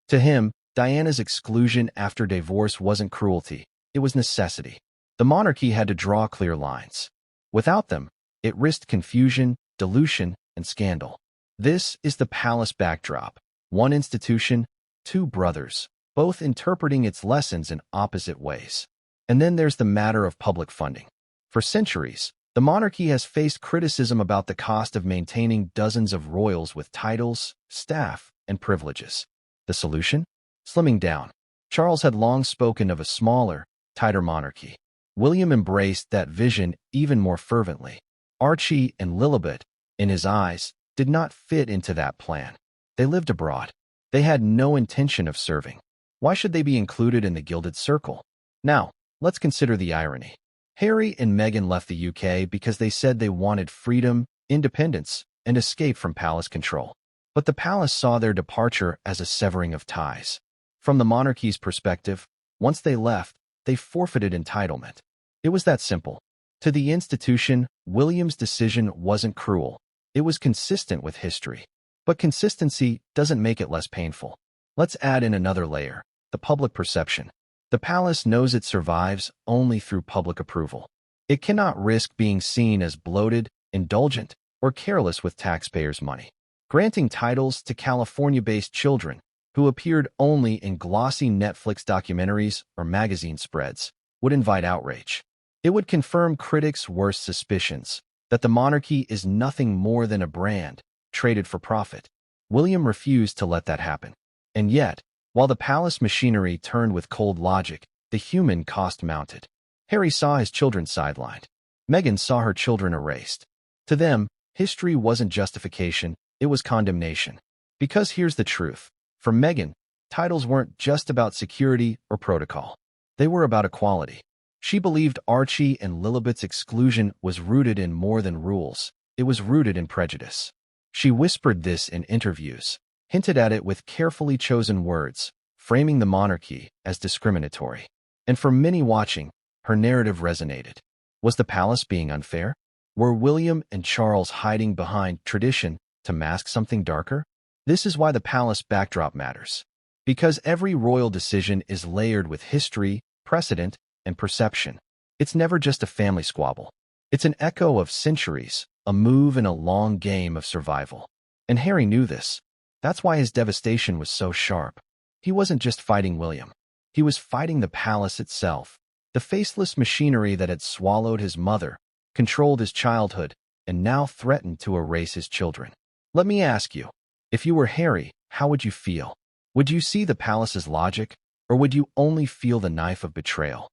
To him, Diana's exclusion after divorce wasn't cruelty, it was necessity. The monarchy had to draw clear lines. Without them, it risked confusion, dilution, and scandal. This is the palace backdrop. One institution, two brothers, both interpreting its lessons in opposite ways. And then there's the matter of public funding. For centuries, the monarchy has faced criticism about the cost of maintaining dozens of royals with titles, staff, and privileges. The solution? Slimming down. Charles had long spoken of a smaller, tighter monarchy. William embraced that vision even more fervently. Archie and Lilibet, in his eyes, did not fit into that plan. They lived abroad. They had no intention of serving. Why should they be included in the gilded circle? Now, let's consider the irony. Harry and Meghan left the UK because they said they wanted freedom, independence, and escape from palace control. But the palace saw their departure as a severing of ties. From the monarchy's perspective, once they left, they forfeited entitlement. It was that simple. To the institution, William's decision wasn't cruel. It was consistent with history. But consistency doesn't make it less painful. Let's add in another layer, the public perception. The palace knows it survives only through public approval. It cannot risk being seen as bloated, indulgent, or careless with taxpayers' money. Granting titles to California-based children who appeared only in glossy Netflix documentaries or magazine spreads would invite outrage. It would confirm critics' worst suspicions that the monarchy is nothing more than a brand traded for profit. William refused to let that happen. And yet, while the palace machinery turned with cold logic, the human cost mounted. Harry saw his children sidelined. Meghan saw her children erased. To them, History wasn't justification, it was condemnation. Because here's the truth. For Meghan, titles weren't just about security or protocol. They were about equality. She believed Archie and Lilibet's exclusion was rooted in more than rules. It was rooted in prejudice. She whispered this in interviews, hinted at it with carefully chosen words, framing the monarchy as discriminatory. And for many watching, her narrative resonated. Was the palace being unfair? Were William and Charles hiding behind tradition to mask something darker? This is why the palace backdrop matters. Because every royal decision is layered with history, precedent, and perception. It's never just a family squabble. It's an echo of centuries, a move in a long game of survival. And Harry knew this. That's why his devastation was so sharp. He wasn't just fighting William. He was fighting the palace itself, the faceless machinery that had swallowed his mother, controlled his childhood, and now threatened to erase his children. Let me ask you, if you were Harry, how would you feel? Would you see the palace's logic, or would you only feel the knife of betrayal?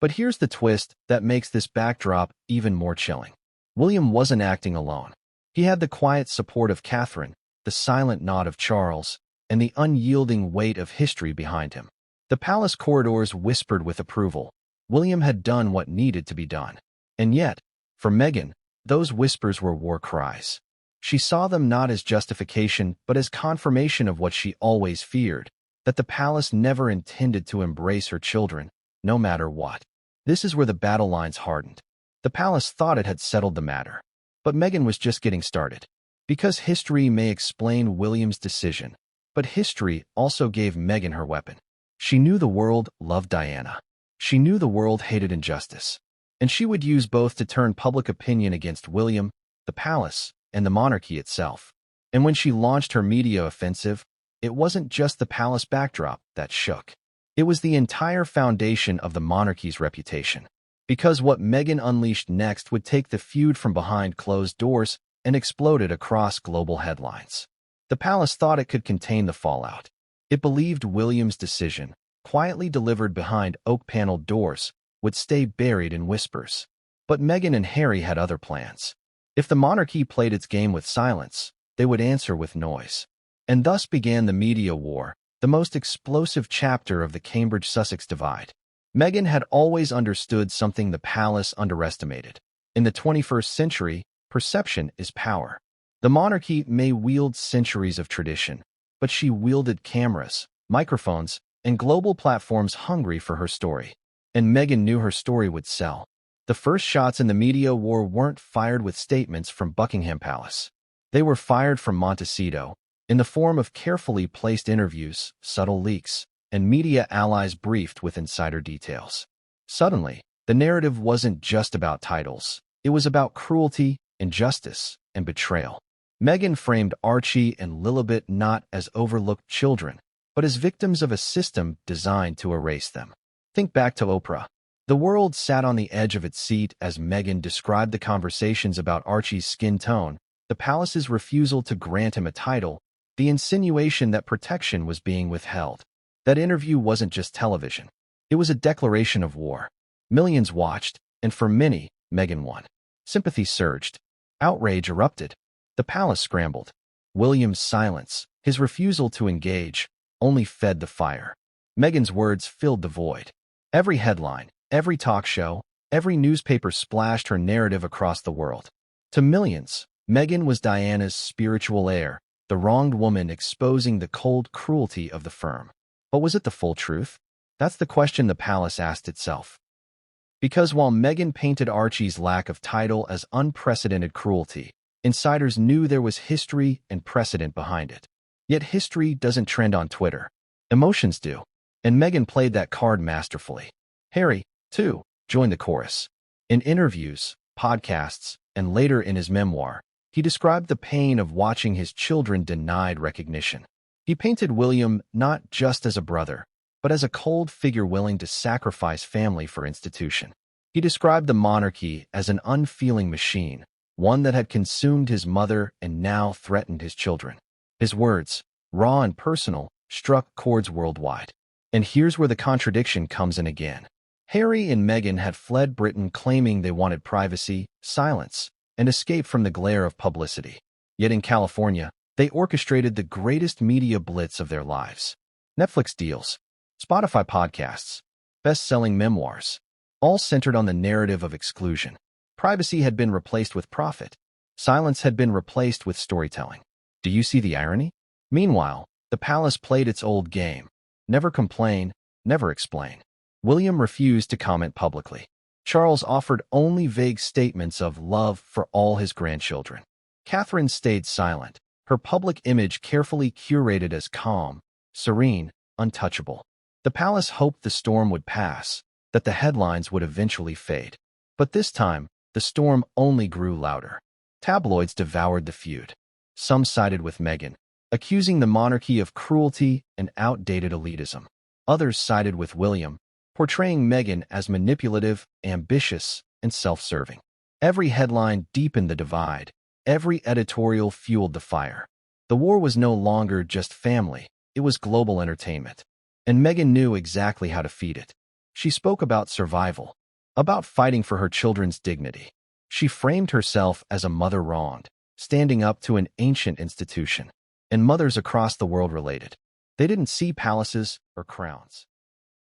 But here's the twist that makes this backdrop even more chilling. William wasn't acting alone. He had the quiet support of Catherine, the silent nod of Charles, and the unyielding weight of history behind him. The palace corridors whispered with approval. William had done what needed to be done. And yet, for Meghan, those whispers were war cries. She saw them not as justification, but as confirmation of what she always feared, that the palace never intended to embrace her children, no matter what. This is where the battle lines hardened. The palace thought it had settled the matter. But Meghan was just getting started. Because history may explain William's decision, but history also gave Meghan her weapon. She knew the world loved Diana. She knew the world hated injustice. And she would use both to turn public opinion against William, the palace, and the monarchy itself. And when she launched her media offensive, it wasn't just the palace backdrop that shook. It was the entire foundation of the monarchy's reputation. Because what Meghan unleashed next would take the feud from behind closed doors and explode it across global headlines. The palace thought it could contain the fallout. It believed William's decision, quietly delivered behind oak-paneled doors, would stay buried in whispers. But Meghan and Harry had other plans. If the monarchy played its game with silence, they would answer with noise. And thus began the media war, the most explosive chapter of the Cambridge-Sussex divide. Meghan had always understood something the palace underestimated. In the 21st century, perception is power. The monarchy may wield centuries of tradition, but she wielded cameras, microphones, and global platforms hungry for her story. And Meghan knew her story would sell. The first shots in the media war weren't fired with statements from Buckingham Palace. They were fired from Montecito, in the form of carefully placed interviews, subtle leaks, and media allies briefed with insider details. Suddenly, the narrative wasn't just about titles. It was about cruelty, injustice, and betrayal. Meghan framed Archie and Lilibet not as overlooked children, but as victims of a system designed to erase them. Think back to Oprah. The world sat on the edge of its seat as Meghan described the conversations about Archie's skin tone, the palace's refusal to grant him a title, the insinuation that protection was being withheld. That interview wasn't just television. It was a declaration of war. Millions watched, and for many, Meghan won. Sympathy surged. Outrage erupted. The palace scrambled. William's silence, his refusal to engage, only fed the fire. Meghan's words filled the void. Every headline, every talk show, every newspaper splashed her narrative across the world. To millions, Meghan was Diana's spiritual heir, the wronged woman exposing the cold cruelty of the firm. But was it the full truth? That's the question the palace asked itself. Because while Meghan painted Archie's lack of title as unprecedented cruelty, insiders knew there was history and precedent behind it. Yet history doesn't trend on Twitter. Emotions do. And Meghan played that card masterfully. Harry, too, joined the chorus. In interviews, podcasts, and later in his memoir, he described the pain of watching his children denied recognition. He painted William not just as a brother, but as a cold figure willing to sacrifice family for institution. He described the monarchy as an unfeeling machine, one that had consumed his mother and now threatened his children. His words, raw and personal, struck chords worldwide. And here's where the contradiction comes in again. Harry and Meghan had fled Britain claiming they wanted privacy, silence, and escape from the glare of publicity. Yet in California, they orchestrated the greatest media blitz of their lives. Netflix deals, Spotify podcasts, best-selling memoirs, all centered on the narrative of exclusion. Privacy had been replaced with profit. Silence had been replaced with storytelling. Do you see the irony? Meanwhile, the palace played its old game. Never complain, never explain. William refused to comment publicly. Charles offered only vague statements of love for all his grandchildren. Catherine stayed silent, her public image carefully curated as calm, serene, untouchable. The palace hoped the storm would pass, that the headlines would eventually fade. But this time, the storm only grew louder. Tabloids devoured the feud. Some sided with Meghan, accusing the monarchy of cruelty and outdated elitism. Others sided with William, portraying Meghan as manipulative, ambitious, and self-serving. Every headline deepened the divide. Every editorial fueled the fire. The war was no longer just family, it was global entertainment. And Meghan knew exactly how to feed it. She spoke about survival, about fighting for her children's dignity. She framed herself as a mother wronged, standing up to an ancient institution. And mothers across the world related. They didn't see palaces or crowns.